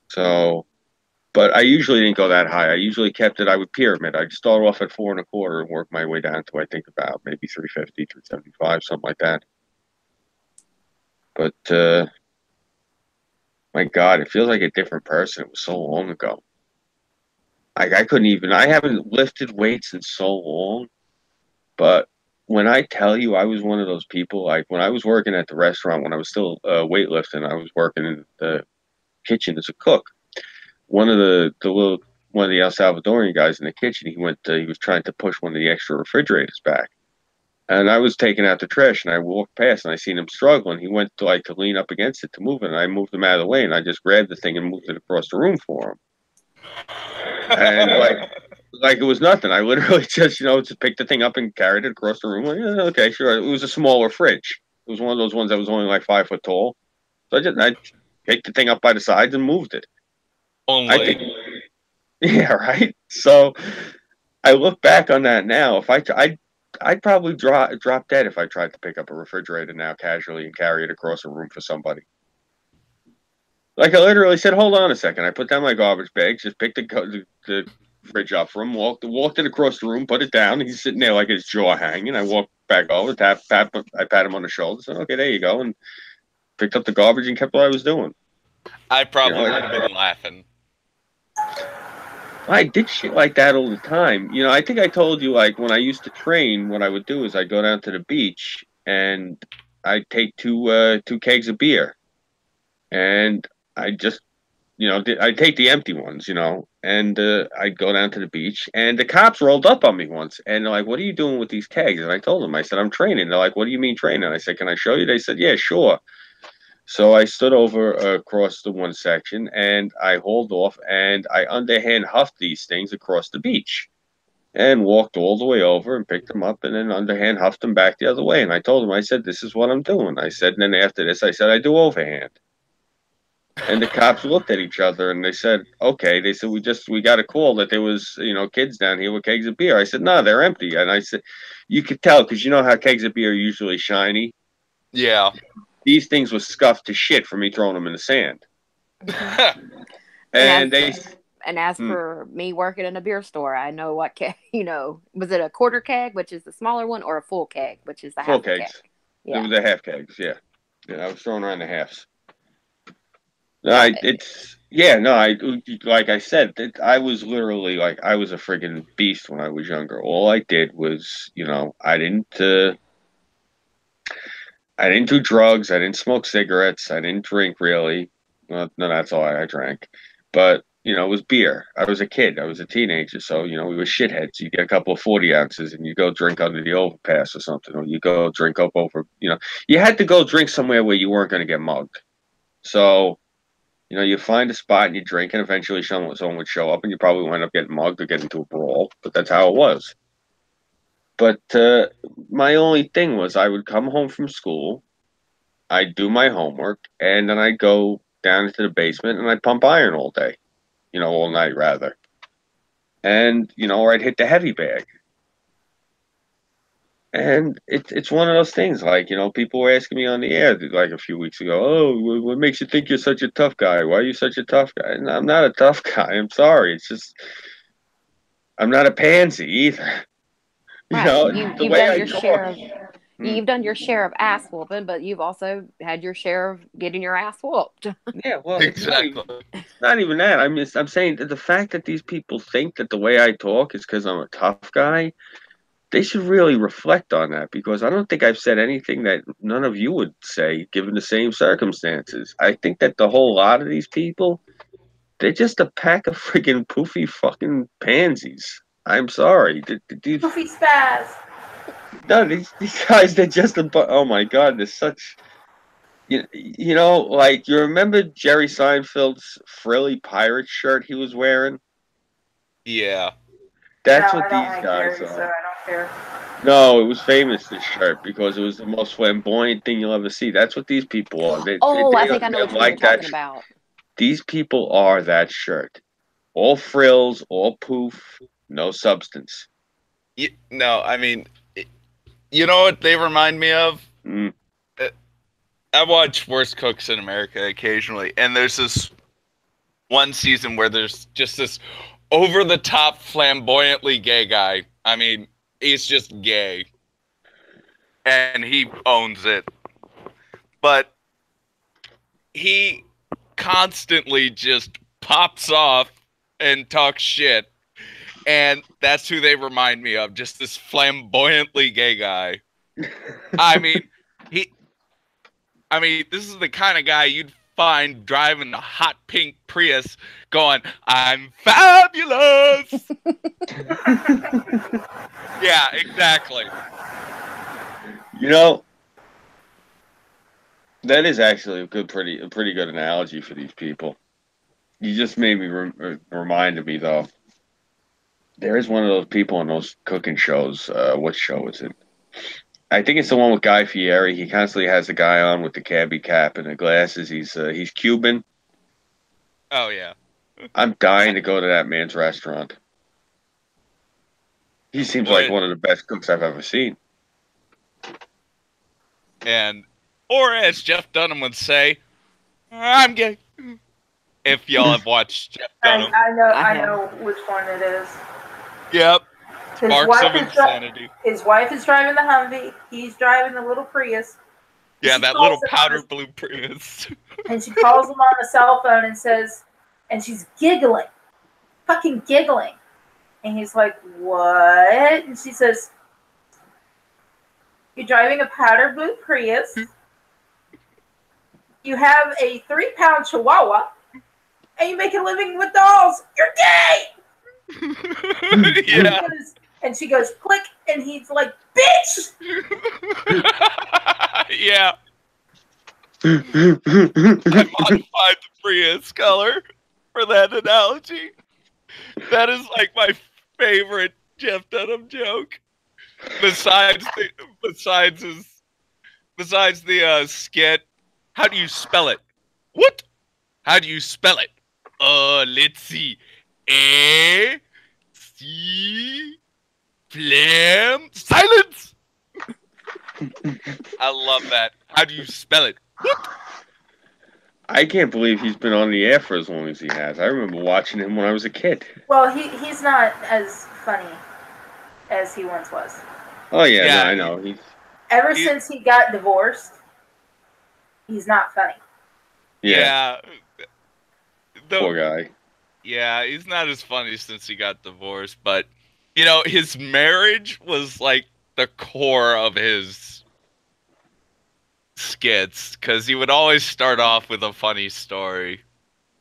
So, but I usually didn't go that high. I usually kept it. I would pyramid. I'd start off at 4 1/4 and work my way down to I think about maybe 350, 375, something like that. But my God, it feels like a different person. It was so long ago. I couldn't even. I haven't lifted weights in so long, but when I tell you, I was one of those people. Like when I was working at the restaurant, when I was still weightlifting, I was working in the kitchen as a cook. One of the El Salvadorian guys in the kitchen, he was trying to push one of the extra refrigerators back. And I was taking out the trash, and I walked past, and I seen him struggling. He went to lean up against it to move it, and I moved him out of the way, and I just grabbed the thing and moved it across the room for him. And like it was nothing. I literally just picked the thing up and carried it across the room. Like, okay, sure. It was a smaller fridge. It was one of those ones that was only like 5 foot tall. So I picked the thing up by the sides and moved it. Only. Yeah, right. So I look back on that now. If I'd probably drop dead if I tried to pick up a refrigerator now casually and carry it across a room for somebody. Like I literally said, hold on a second. I put down my garbage bags, just picked the fridge up from him, walked it across the room, put it down. He's sitting there like his jaw hanging. I walked back over, I pat him on the shoulder, said, "Okay, there you go," and picked up the garbage and kept what I was doing. I probably would have been laughing. I did shit like that all the time. I think I told you, like, when I used to train, what I would do is I'd go down to the beach and I'd take two kegs of beer. And I just, I'd take the empty ones, and I'd go down to the beach. And the cops rolled up on me once. And they're like, "What are you doing with these kegs?" And I told them, I said, "I'm training." They're like, "What do you mean training?" And I said, "Can I show you?" They said, "Yeah, sure." So I stood over across the one section, and I hauled off, and I underhand huffed these things across the beach. and walked all the way over and picked him up and then underhand huffed him back the other way. And I told him, I said, this is what I'm doing. I said, and then after this, I said, I do overhand. And the cops looked at each other and they said, okay. They said, we got a call that there was, kids down here with kegs of beer. I said, no, they're empty. And I said, you could tell because you know how kegs of beer are usually shiny. Yeah. These things were scuffed to shit from me throwing them in the sand. And as for me working in a beer store, I know what keg, was it a quarter keg, which is the smaller one, or a full keg, which is the half keg? Yeah. It was the half kegs, yeah. I was throwing around the halves. No, like I said, I was literally like, I was a friggin' beast when I was younger. All I did was, I didn't do drugs. I didn't smoke cigarettes. I didn't drink really. Well, no, that's all I drank. But, it was beer. I was a kid. I was a teenager. So, we were shitheads. You get a couple of 40 ounces and you go drink under the overpass or something. Or you go drink up over, you had to go drink somewhere where you weren't going to get mugged. So, you find a spot and you drink and eventually someone would show up and you probably wind up getting mugged or get into a brawl. But that's how it was. But my only thing was I would come home from school. I'd do my homework, and then I'd go down into the basement, and I'd pump iron all day. All night, rather. And, or I'd hit the heavy bag. And it's one of those things, like, people were asking me on the air, like, a few weeks ago, oh, what makes you think you're such a tough guy? Why are you such a tough guy? And I'm not a tough guy. I'm sorry. It's just, I'm not a pansy either. Right. You've done your share of... You've done your share of ass whooping, but you've also had your share of getting your ass whooped. Yeah, well, exactly. It's not even that. I'm saying that the fact that these people think that the way I talk is because I'm a tough guy, they should really reflect on that, because I don't think I've said anything that none of you would say given the same circumstances. I think that the whole lot of these people, they're just a pack of friggin' poofy fucking pansies. I'm sorry. Poofy spaz. No, these guys, they're just oh my God, they're such, like, you remember Jerry Seinfeld's frilly pirate shirt he was wearing? Yeah. That's what these guys are. So I don't care. No, it was famous, this shirt, because it was the most flamboyant thing you'll ever see. That's what these people are. I think I know what you're talking about. These people are that shirt. All frills, all poof, no substance. No, I mean... You know what they remind me of? I watch Worst Cooks in America occasionally, and there's this one season where there's just this over-the-top, flamboyantly gay guy. I mean, he's just gay. And he owns it. But he constantly just pops off and talks shit. And that's who they remind me of, just this flamboyantly gay guy. I mean, this is the kind of guy you'd find driving a hot pink Prius going, I'm fabulous! Yeah, exactly. That is actually a pretty good analogy for these people. You just made me reminded me, though. There is one of those people in those cooking shows. What show is it? I think it's the one with Guy Fieri. He constantly has a guy on with the cabbie cap and the glasses. He's Cuban. Oh, yeah. I'm dying to go to that man's restaurant. He seems like one of the best cooks I've ever seen. Or as Jeff Dunham would say, I'm gay. If y'all have watched Jeff Dunham. I know which one it is. Yep. Sparks of insanity. His wife is driving the Humvee. He's driving the little Prius. Yeah, that little powder blue Prius. And she calls him on the cell phone and says, and she's giggling. Fucking giggling. And he's like, what? And she says, you're driving a powder blue Prius. You have a 3-pound Chihuahua. And you make a living with dolls. You're gay! Yeah. And she goes, click, and he's like, bitch! Yeah. I modified the Prius color for that analogy. That is like my favorite Jeff Dunham joke. Besides the skit, how do you spell it? What? How do you spell it? Let's see. A C Phlegm silence. I love that. How do you spell it? What? I can't believe he's been on the air for as long as he has. I remember watching him when I was a kid. Well, he's not as funny as he once was. Oh yeah, no, I know. Ever since he got divorced, he's not funny. Yeah. Poor guy. Yeah, he's not as funny since he got divorced, but you know, his marriage was like the core of his skits because he would always start off with a funny story.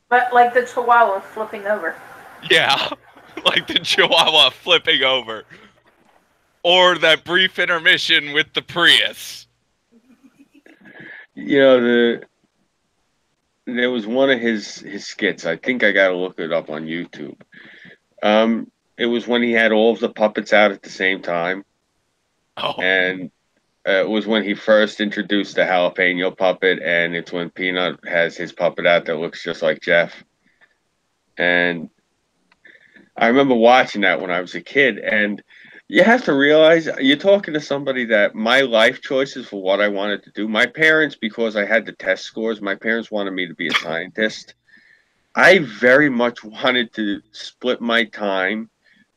But like the Chihuahua flipping over. Yeah, like the Chihuahua flipping over. Or that brief intermission with the Prius. You know, there was one of his skits. I think I got to look it up on YouTube. It was when he had all of the puppets out at the same time. Oh. And it was when he first introduced the jalapeno puppet, and it's when Peanut has his puppet out that looks just like Jeff. And I remember watching that when I was a kid, and you have to realize you're talking to somebody that my life choices for what I wanted to do. My parents, because I had the test scores, my parents wanted me to be a scientist. I very much wanted to split my time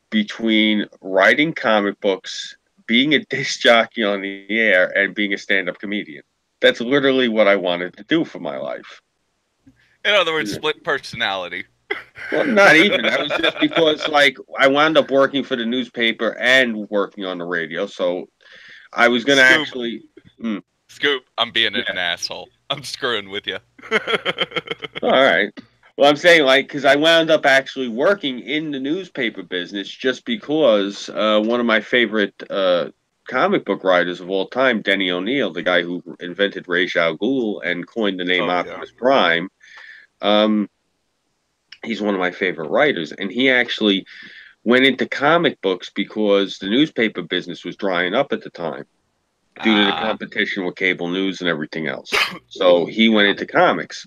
between writing comic books, being a disc jockey on the air, and being a stand-up comedian. That's literally what I wanted to do for my life. In other words, split personality. Well, not even. That was just because, like, I wound up working for the newspaper and working on the radio, so I was going to actually... Scoop, I'm being an asshole. I'm screwing with you. All right. Well, I'm saying, like, because I wound up actually working in the newspaper business just because one of my favorite comic book writers of all time, Denny O'Neil, the guy who invented Ra's al Ghul and coined the name Optimus Prime, he's one of my favorite writers, and he actually went into comic books because the newspaper business was drying up at the time due to the competition with cable news and everything else. So he went into comics.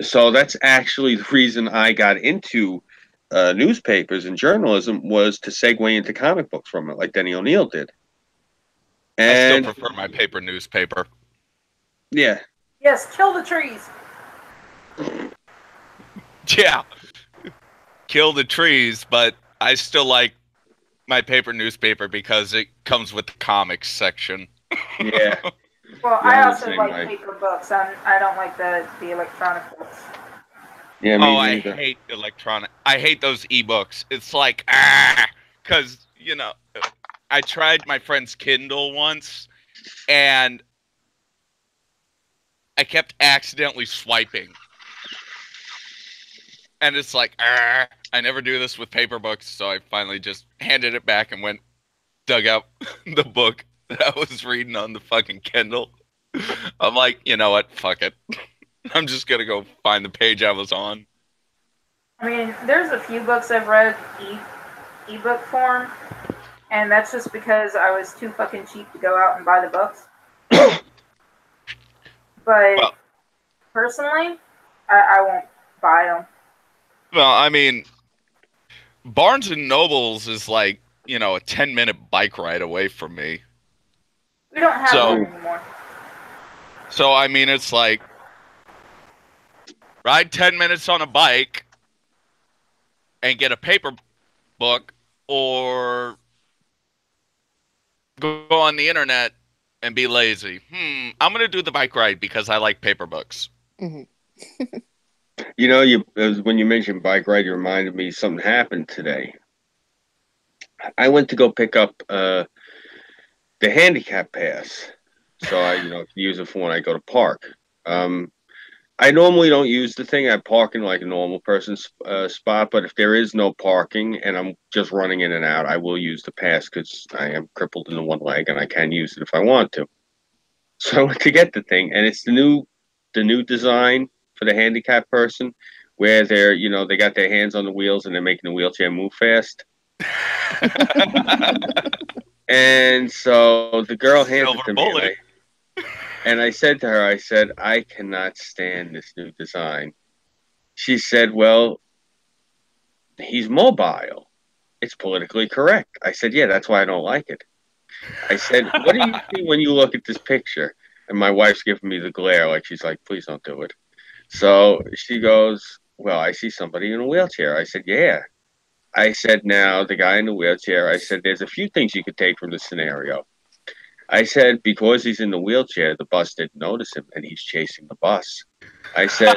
So that's actually the reason I got into newspapers and journalism, was to segue into comic books from it, like Denny O'Neil did. And I still prefer my paper newspaper. Yeah. Yes, kill the trees. Yeah. Kill the trees, but I still like my paper newspaper because it comes with the comics section. Yeah. Well, I also like paper books. I don't like the electronic books. Yeah, I hate electronic. I hate those ebooks. It's like, because, you know, I tried my friend's Kindle once, and I kept accidentally swiping. And it's like, I never do this with paper books, so I finally just handed it back and dug out the book that I was reading on the fucking Kindle. I'm like, you know what? Fuck it. I'm just gonna go find the page I was on. I mean, there's a few books I've read ebook form, and that's just because I was too fucking cheap to go out and buy the books. But personally, I won't buy them. Well, I mean, Barnes and Nobles is like, you know, a 10-minute bike ride away from me. We don't have one anymore. So, I mean, it's like, ride 10 minutes on a bike and get a paper book, or go on the internet and be lazy. I'm going to do the bike ride because I like paper books. Mm-hmm. You know, when you mentioned bike ride, you reminded me something happened today. I went to go pick up the handicap pass, so I, use it for when I go to park. I normally don't use the thing. I park in like a normal person's spot, but if there is no parking and I'm just running in and out, I will use the pass because I am crippled in the one leg and I can use it if I want to. So I went to get the thing, and it's the new design for the handicapped person, where they're, they got their hands on the wheels and they're making the wheelchair move fast. And so the girl hands it Silver to me, bullet. and I said to her, I said, I cannot stand this new design. She said, well, he's mobile. It's politically correct. I said, yeah, that's why I don't like it. I said, what do you see when you look at this picture? And my wife's giving me the glare, like she's like, please don't do it. So she goes, well, I see somebody in a wheelchair. I said, yeah. I said, now, the guy in the wheelchair, I said, there's a few things you could take from the scenario. I said, because he's in the wheelchair, the bus didn't notice him, and he's chasing the bus. I said,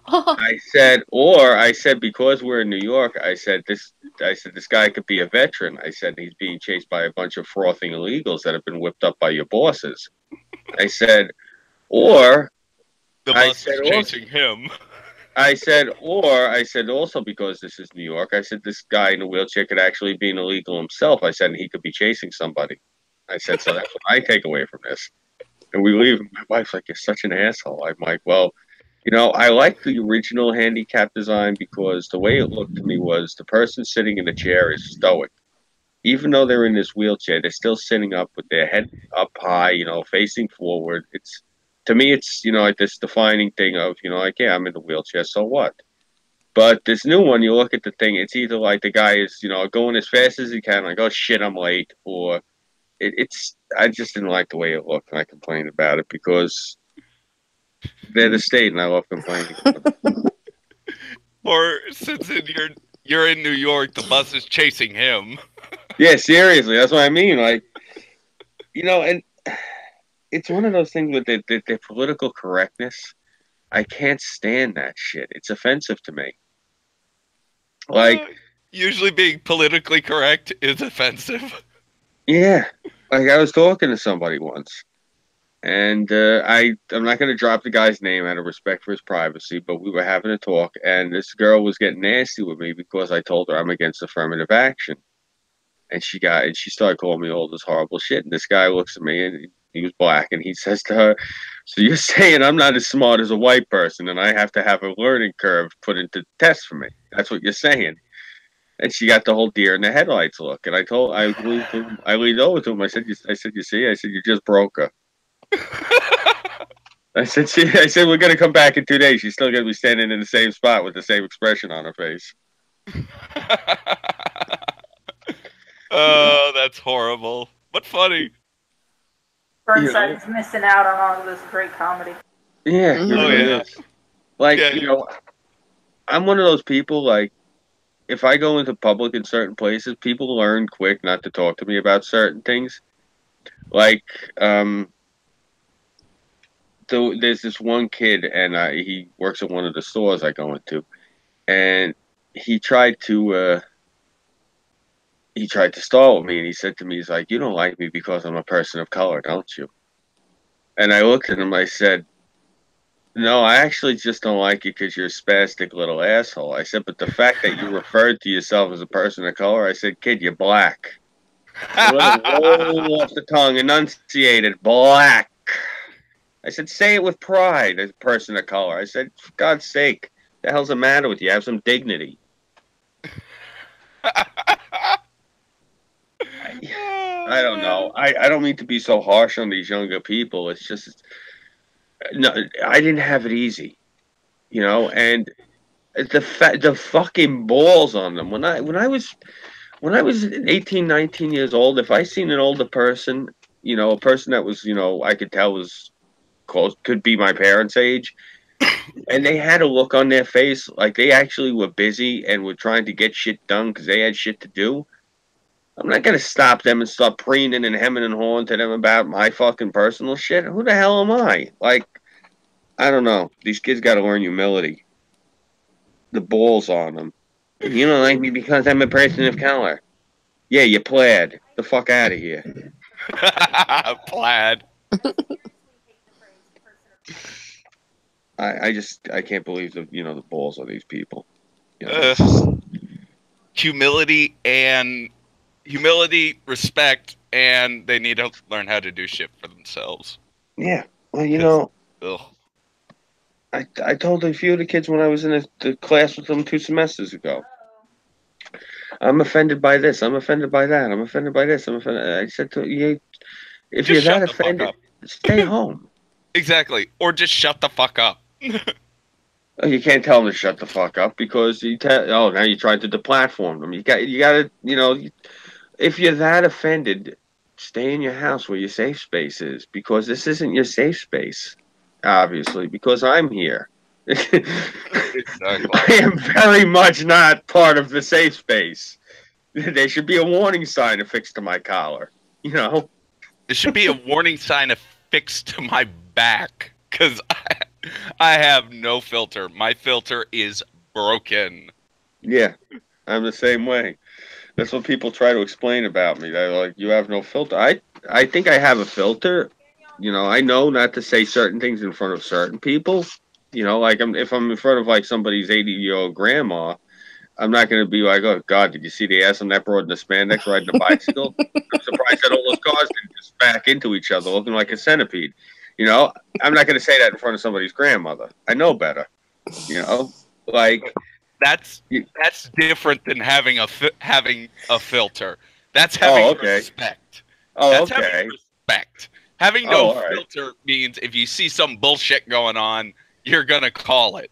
I said, because we're in New York, I said, this guy could be a veteran. I said, he's being chased by a bunch of frothing illegals that have been whipped up by your bosses. I said, or The I bus said is chasing him. I said also, because this is New York, I said this guy in a wheelchair could actually be an illegal himself. I said, and he could be chasing somebody. I said, so that's what I take away from this. And we leave. My wife's like, you're such an asshole. I'm like, well, I like the original handicap design because the way it looked to me was the person sitting in the chair is stoic. Even though they're in this wheelchair, they're still sitting up with their head up high, facing forward. It's, to me, it's, like this defining thing of, like, yeah, I'm in the wheelchair, so what? But this new one, you look at the thing, it's either like the guy is, going as fast as he can, like, oh shit, I'm late, or I just didn't like the way it looked, and I complained about it because they're the state, and I love complaining. Or since you're in New York, the bus is chasing him. Yeah, seriously, that's what I mean. Like, and it's one of those things with the political correctness. I can't stand that shit. It's offensive to me. Like, usually being politically correct is offensive. Yeah, like I was talking to somebody once, and I'm not going to drop the guy's name out of respect for his privacy, but we were having a talk, and this girl was getting nasty with me because I told her I'm against affirmative action, and she started calling me all this horrible shit. And this guy looks at me, and he was black, and he says to her, "So you're saying I'm not as smart as a white person, and I have to have a learning curve put into the test for me? That's what you're saying?" And she got the whole deer in the headlights look. And I leaned over to him. I said, you see, I said, you just broke her. I said, we're going to come back in 2 days. She's still going to be standing in the same spot with the same expression on her face. Oh, that's horrible. But funny. Burnside is missing out on all of this great comedy. Yeah. Oh, yeah. Like, I'm one of those people, like, if I go into public in certain places, people learn quick not to talk to me about certain things. Like, there's this one kid, and he works at one of the stores I go into, and he tried to stall with me, and he said to me, he's like, you don't like me because I'm a person of color, don't you? And I looked at him, I said, no, I actually just don't like you because you're a spastic little asshole. I said, but the fact that you referred to yourself as a person of color, I said, kid, you're black. Let it roll off the tongue, enunciated, black. I said, say it with pride as a person of color. I said, for God's sake, the hell's the matter with you? Have some dignity. I don't know. I don't mean to be so harsh on these younger people. It's just, no, I didn't have it easy. And the fucking balls on them. When I was 18, 19 years old, if I seen an older person, a person that was, I could tell was close, could be my parents' age, and they had a look on their face like they actually were busy and were trying to get shit done because they had shit to do, I'm not gonna stop them and start preening and hemming and hawing to them about my fucking personal shit. Who the hell am I? Like, I don't know. These kids got to learn humility. The balls on them. You don't like me because I'm a person of color. Yeah, you plaid. The fuck out of here. Plaid. I can't believe the balls of these people. Humility, respect, and they need to learn how to do shit for themselves. Yeah. Well, Ugh. I told a few of the kids when I was in the class with them 2 semesters ago. I'm offended by this. I'm offended by that. I'm offended by this. I'm offended. I said to you, if Just you're shut that the fuck offended, up. stay home. Exactly. Or just shut the fuck up. Oh, you can't tell them to shut the fuck up because you tell. Oh, now you tried to deplatform them. You got to, if you're that offended, stay in your house where your safe space is because this isn't your safe space, obviously, because I'm here. Exactly. I am very much not part of the safe space. There should be a warning sign affixed to my collar. There should be a warning sign affixed to my back because I have no filter. My filter is broken. Yeah, I'm the same way. That's what people try to explain about me. They're like, "You have no filter." I think I have a filter. I know not to say certain things in front of certain people. Like if I'm in front of like somebody's 80-year-old grandma, I'm not going to be like, "Oh God, did you see the ass on that broad in the spandex riding a bicycle?" I'm surprised that all those cars didn't just back into each other, looking like a centipede. I'm not going to say that in front of somebody's grandmother. I know better. Like That's different than having a filter. That's Oh, having okay. respect. Oh, That's okay. having respect. Having Oh, no all right. filter means if you see some bullshit going on, you're gonna call it.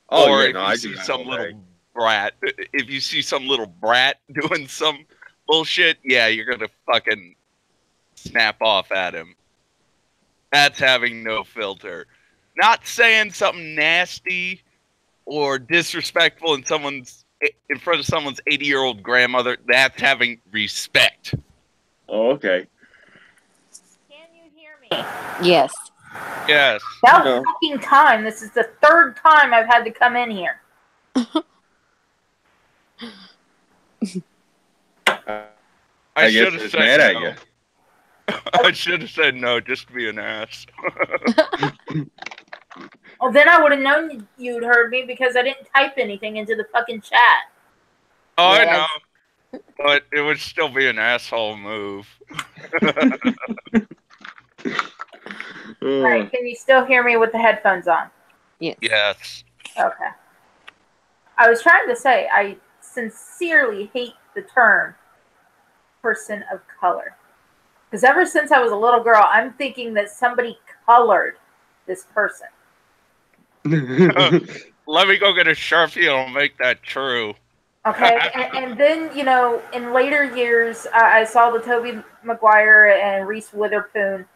Oh, Or yeah, if no, you I see do that some all little day. brat, if you see some little brat doing some bullshit, yeah, you're gonna fucking snap off at him. That's having no filter. Not saying something nasty or disrespectful in front of someone's 80-year-old grandmother. That's having respect. Oh, okay. Can you hear me? Yes. Yes. About No. fucking time. This is the third time I've had to come in here. I guess should have it's said mad no. at you. I should have said no, just to be an ass. Well, then I would have known you'd heard me because I didn't type anything into the fucking chat. Oh, Yes. I know. But it would still be an asshole move. All right, can you still hear me with the headphones on? Yes. Yes. Okay. I was trying to say I sincerely hate the term person of color. Because ever since I was a little girl, I'm thinking that somebody colored this person. Let me go get a Sharpie and I'll make that true. Okay, and then, in later years, I saw the Tobey Maguire and Reese Witherspoon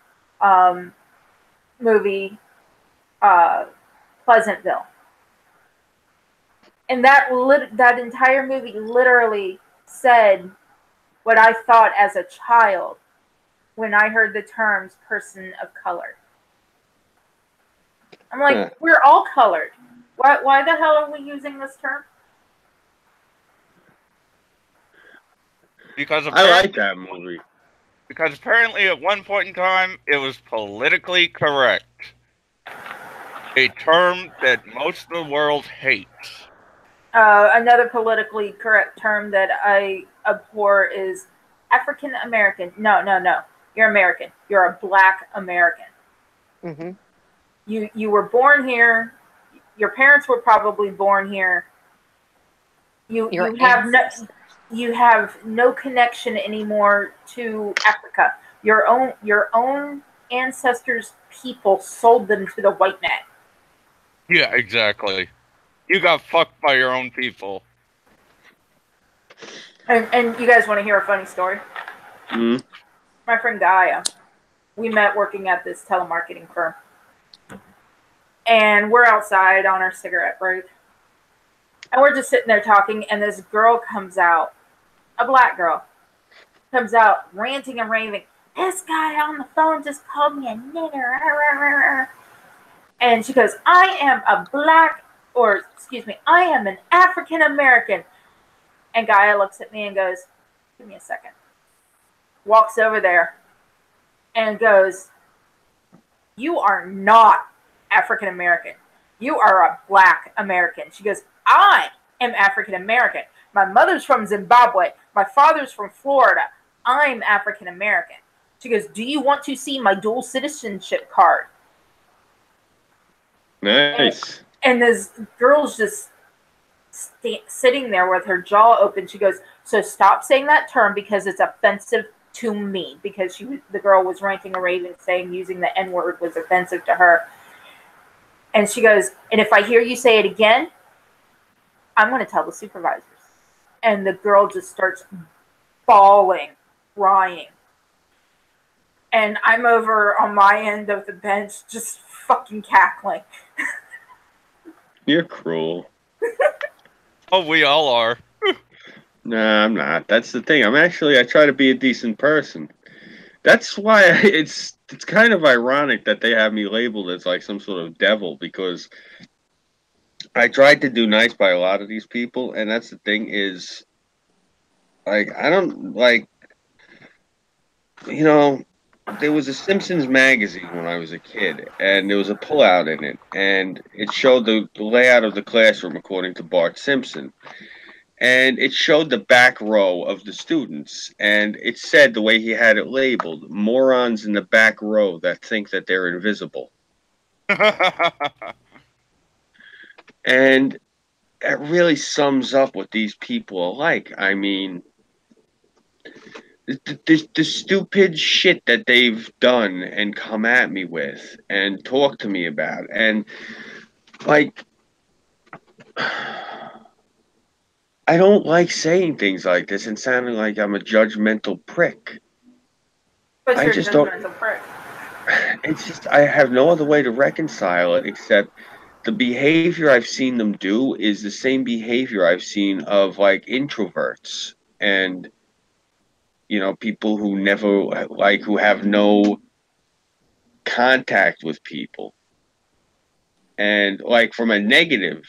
movie, Pleasantville. And that entire movie literally said what I thought as a child when I heard the terms person of color. I'm like, we're all colored. Why the hell are we using this term? Because I like that movie. Because apparently at one point in time, it was politically correct. A term that most of the world hates. Another politically correct term that I abhor is African American. No. You're American. You're a Black American. Mm-hmm. You were born here. Your parents were probably born here. You have no connection anymore to Africa. Your own ancestors' people sold them to the white man. Yeah, exactly. You got fucked by your own people. And you guys want to hear a funny story? Mm-hmm. My friend Gaia, we met working at this telemarketing firm. And we're outside on our cigarette break. And we're just sitting there talking, and this girl comes out, a black girl, comes out ranting and raving. This guy on the phone just called me a nigger. And she goes, I am an African American. And Gaia looks at me and goes, give me a second. Walks over there and goes, you are not African American. You are a Black American. She goes, I am African American. My mother's from Zimbabwe. My father's from Florida. I'm African American. She goes, do you want to see my dual citizenship card? Nice. And this girl's just sitting there with her jaw open. She goes, "So stop saying that term because it's offensive to me." Because the girl was ranting and raving, saying using the N word was offensive to her. And she goes, "And if I hear you say it again, I'm going to tell the supervisors." And the girl just starts bawling, crying. And I'm over on my end of the bench, just fucking cackling. You're cruel. Oh, we all are. Nah, I'm not. That's the thing. I try to be a decent person. That's why it's kind of ironic that they have me labeled as like some sort of devil, because I tried to do nice by a lot of these people, and that's the thing is, like, I don't like, you know, there was a Simpsons magazine when I was a kid, and there was a pullout in it, and it showed the layout of the classroom according to Bart Simpson. And it showed the back row of the students, and it said the way he had it labeled, morons in the back row that think that they're invisible. And it really sums up what these people are like. I mean, the stupid shit that they've done and come at me with and talk to me about. And, like, I don't like saying things like this and sounding like I'm a judgmental prick. I just don't. It's just, I have no other way to reconcile it except the behavior I've seen them do is the same behavior I've seen of like introverts and, you know, people who never, like, who have no contact with people. And like from a negative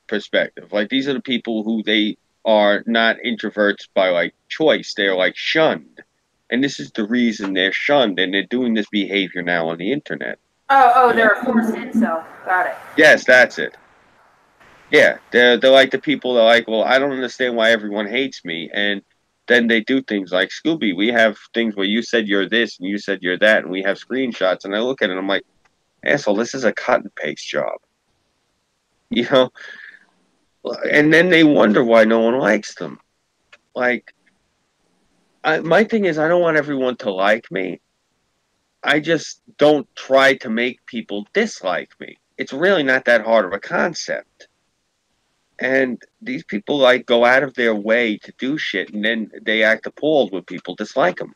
perspective, like these are the people who they are not introverts by like choice, they're like shunned. And this is the reason they're shunned, and they're doing this behavior now on the internet. Oh, they're a forced incel. Got it. Yes, that's it. Yeah, they're like the people that are like, well, I don't understand why everyone hates me, and then they do things like Scooby. We have things where you said you're this and you said you're that, and we have screenshots, and I look at it and I'm like, asshole, this is a cut and paste job, you know. And then they wonder why no one likes them. Like, my thing is, I don't want everyone to like me. I just don't try to make people dislike me. It's really not that hard of a concept. And these people like go out of their way to do shit, and then they act appalled when people dislike them.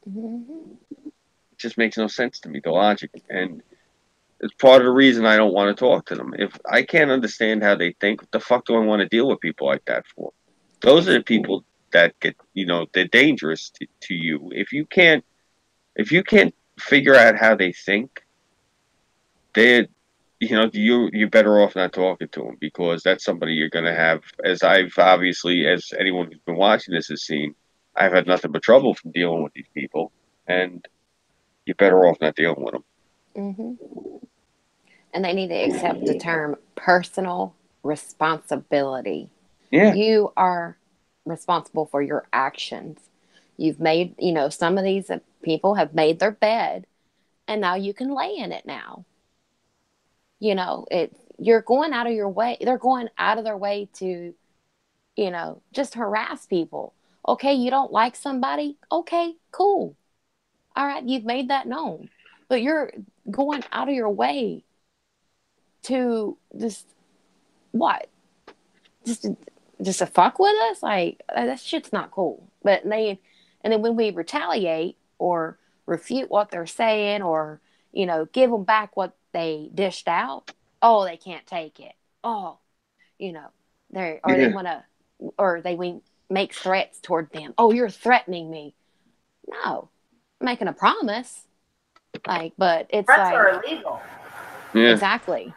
Mm-hmm. It just makes no sense to me, the logic. And it's part of the reason I don't want to talk to them. If I can't understand how they think, what the fuck do I want to deal with people like that for? Those are the people that get, you know, they're dangerous to you. If you can't figure out how they think, they're, you know, you're better off not talking to them, because that's somebody you're going to have, as I've obviously, as anyone who's been watching this has seen, I've had nothing but trouble from dealing with these people, and you're better off not dealing with them. Mm-hmm. And they need to accept the term personal responsibility. Yeah. You are responsible for your actions. You've made, you know, some of these people have made their bed, and now you can lay in it now. You know, you're going out of your way. They're going out of their way to, you know, just harass people. Okay, you don't like somebody? Okay, cool. All right, you've made that known. But you're going out of your way to just what? Just to fuck with us? Like, that shit's not cool. And then when we retaliate or refute what they're saying, or, you know, give them back what they dished out, oh, they can't take it. Oh, you know, they want to, or they make threats toward them. Oh, you're threatening me. No, I'm making a promise. Like, but it's Threats like, are illegal. Yeah. Exactly.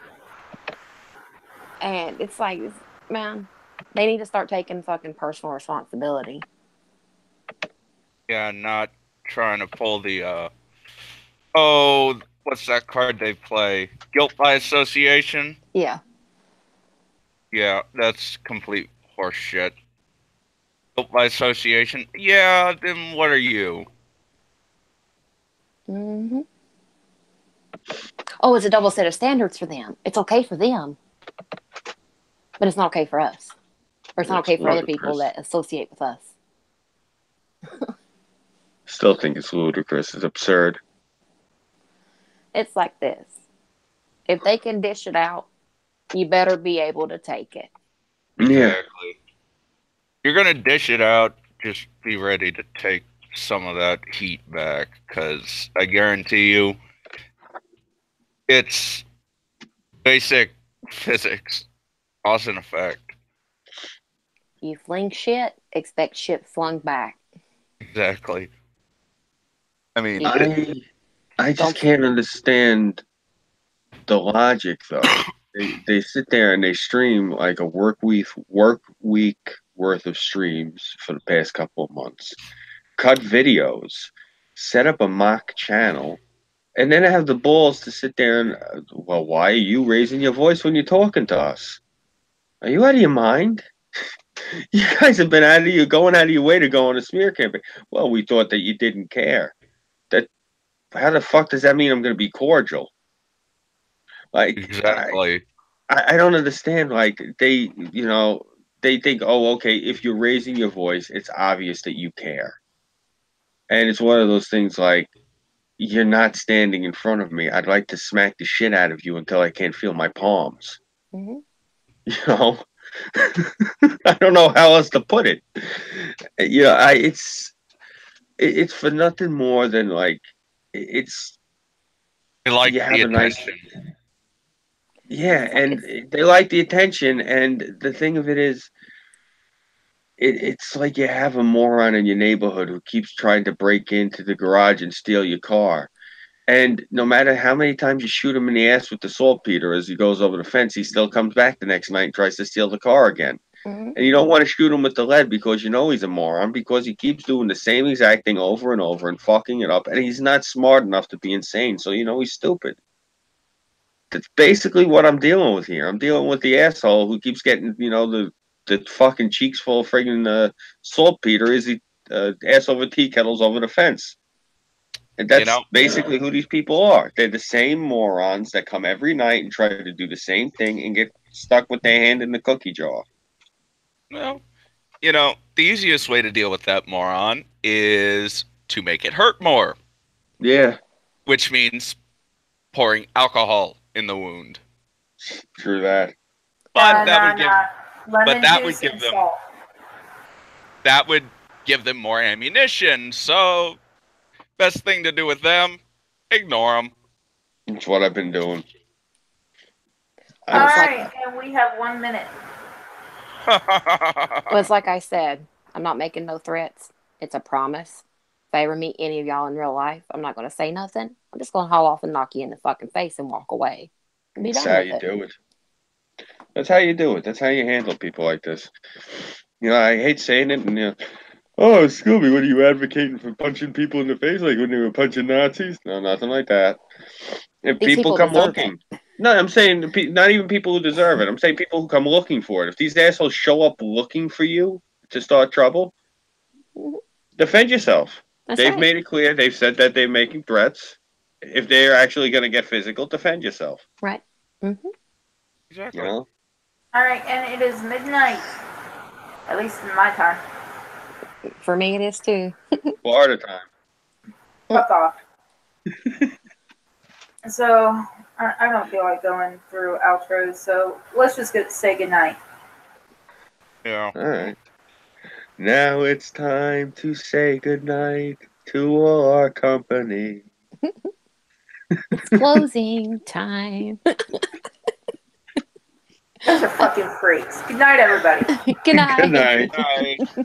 And it's like, man, they need to start taking fucking personal responsibility. Yeah, not trying to pull the oh, what's that card they play? Guilt by association? Yeah. Yeah, that's complete horseshit. Guilt by association? Yeah, then what are you? Mm-hmm. Oh, it's a double set of standards for them. It's okay for them. But it's not okay for us. Or it's not It's okay for other ludicrous. people that associate with us. Still think it's ludicrous. It's absurd. It's like this. If they can dish it out, you better be able to take it. Yeah. Exactly. You're gonna dish it out. Just be ready to take some of that heat back, because I guarantee you, it's basic physics, cause and effect. You fling shit, expect shit flung back. Exactly. I mean, I just can't understand the logic though. They sit there and they stream like a work week worth of streams for the past couple of months. Cut videos, set up a mock channel, and then have the balls to sit there and well, why are you raising your voice when you're talking to us? Are you out of your mind? You guys have been going out of your way to go on a smear campaign. Well, we thought that you didn't care. That how the fuck does that mean I'm going to be cordial? Like, exactly. I don't understand. Like they think, oh, okay, if you're raising your voice, it's obvious that you care. And it's one of those things like, you're not standing in front of me. I'd like to smack the shit out of you until I can't feel my palms. Mm-hmm. You know, I don't know how else to put it. It's for nothing more than like it's. They like You the have a nice, attention. yeah, and they like the attention. And the thing of it is, it's like you have a moron in your neighborhood who keeps trying to break into the garage and steal your car. And no matter how many times you shoot him in the ass with the saltpeter as he goes over the fence, he still comes back the next night and tries to steal the car again. Mm-hmm. And you don't want to shoot him with the lead because you know he's a moron, because he keeps doing the same exact thing over and over and fucking it up. And he's not smart enough to be insane, so you know he's stupid. That's basically what I'm dealing with here. I'm dealing with the asshole who keeps getting, the fucking cheeks full of friggin' saltpeter as he ass over tea kettles over the fence. And that's basically who these people are. They're the same morons that come every night and try to do the same thing and get stuck with their hand in the cookie jar. Well, the easiest way to deal with that moron is to make it hurt more. Yeah. Which means pouring alcohol in the wound. True that. But that would give them more ammunition. So best thing to do with them, ignore them. That's what I've been doing. All right, and we have 1 minute. Well, it's like I said, I'm not making no threats. It's a promise. If I ever meet any of y'all in real life, I'm not going to say nothing. I'm just going to haul off and knock you in the fucking face and walk away. And be That's done how with you it. do it. That's how you do it. That's how you handle people like this. I hate saying it, and oh, Scooby, what are you advocating for punching people in the face like when they were punching Nazis? No, nothing like that. If These people come looking, no, I'm saying not even people who deserve it. I'm saying people who come looking for it. If these assholes show up looking for you to start trouble, defend yourself. They've made it clear. They've said that they're making threats. If they're actually going to get physical, defend yourself. Right. Mm-hmm. Exactly. All right, and it is midnight, at least in my time. For me, it is too. Florida time. Fuck off. So, I don't feel like going through outros, so let's just say goodnight. Yeah. All right. Now it's time to say goodnight to all our company. It's closing time. Those are fucking freaks. Good night, everybody. Good night. Good night. Bye.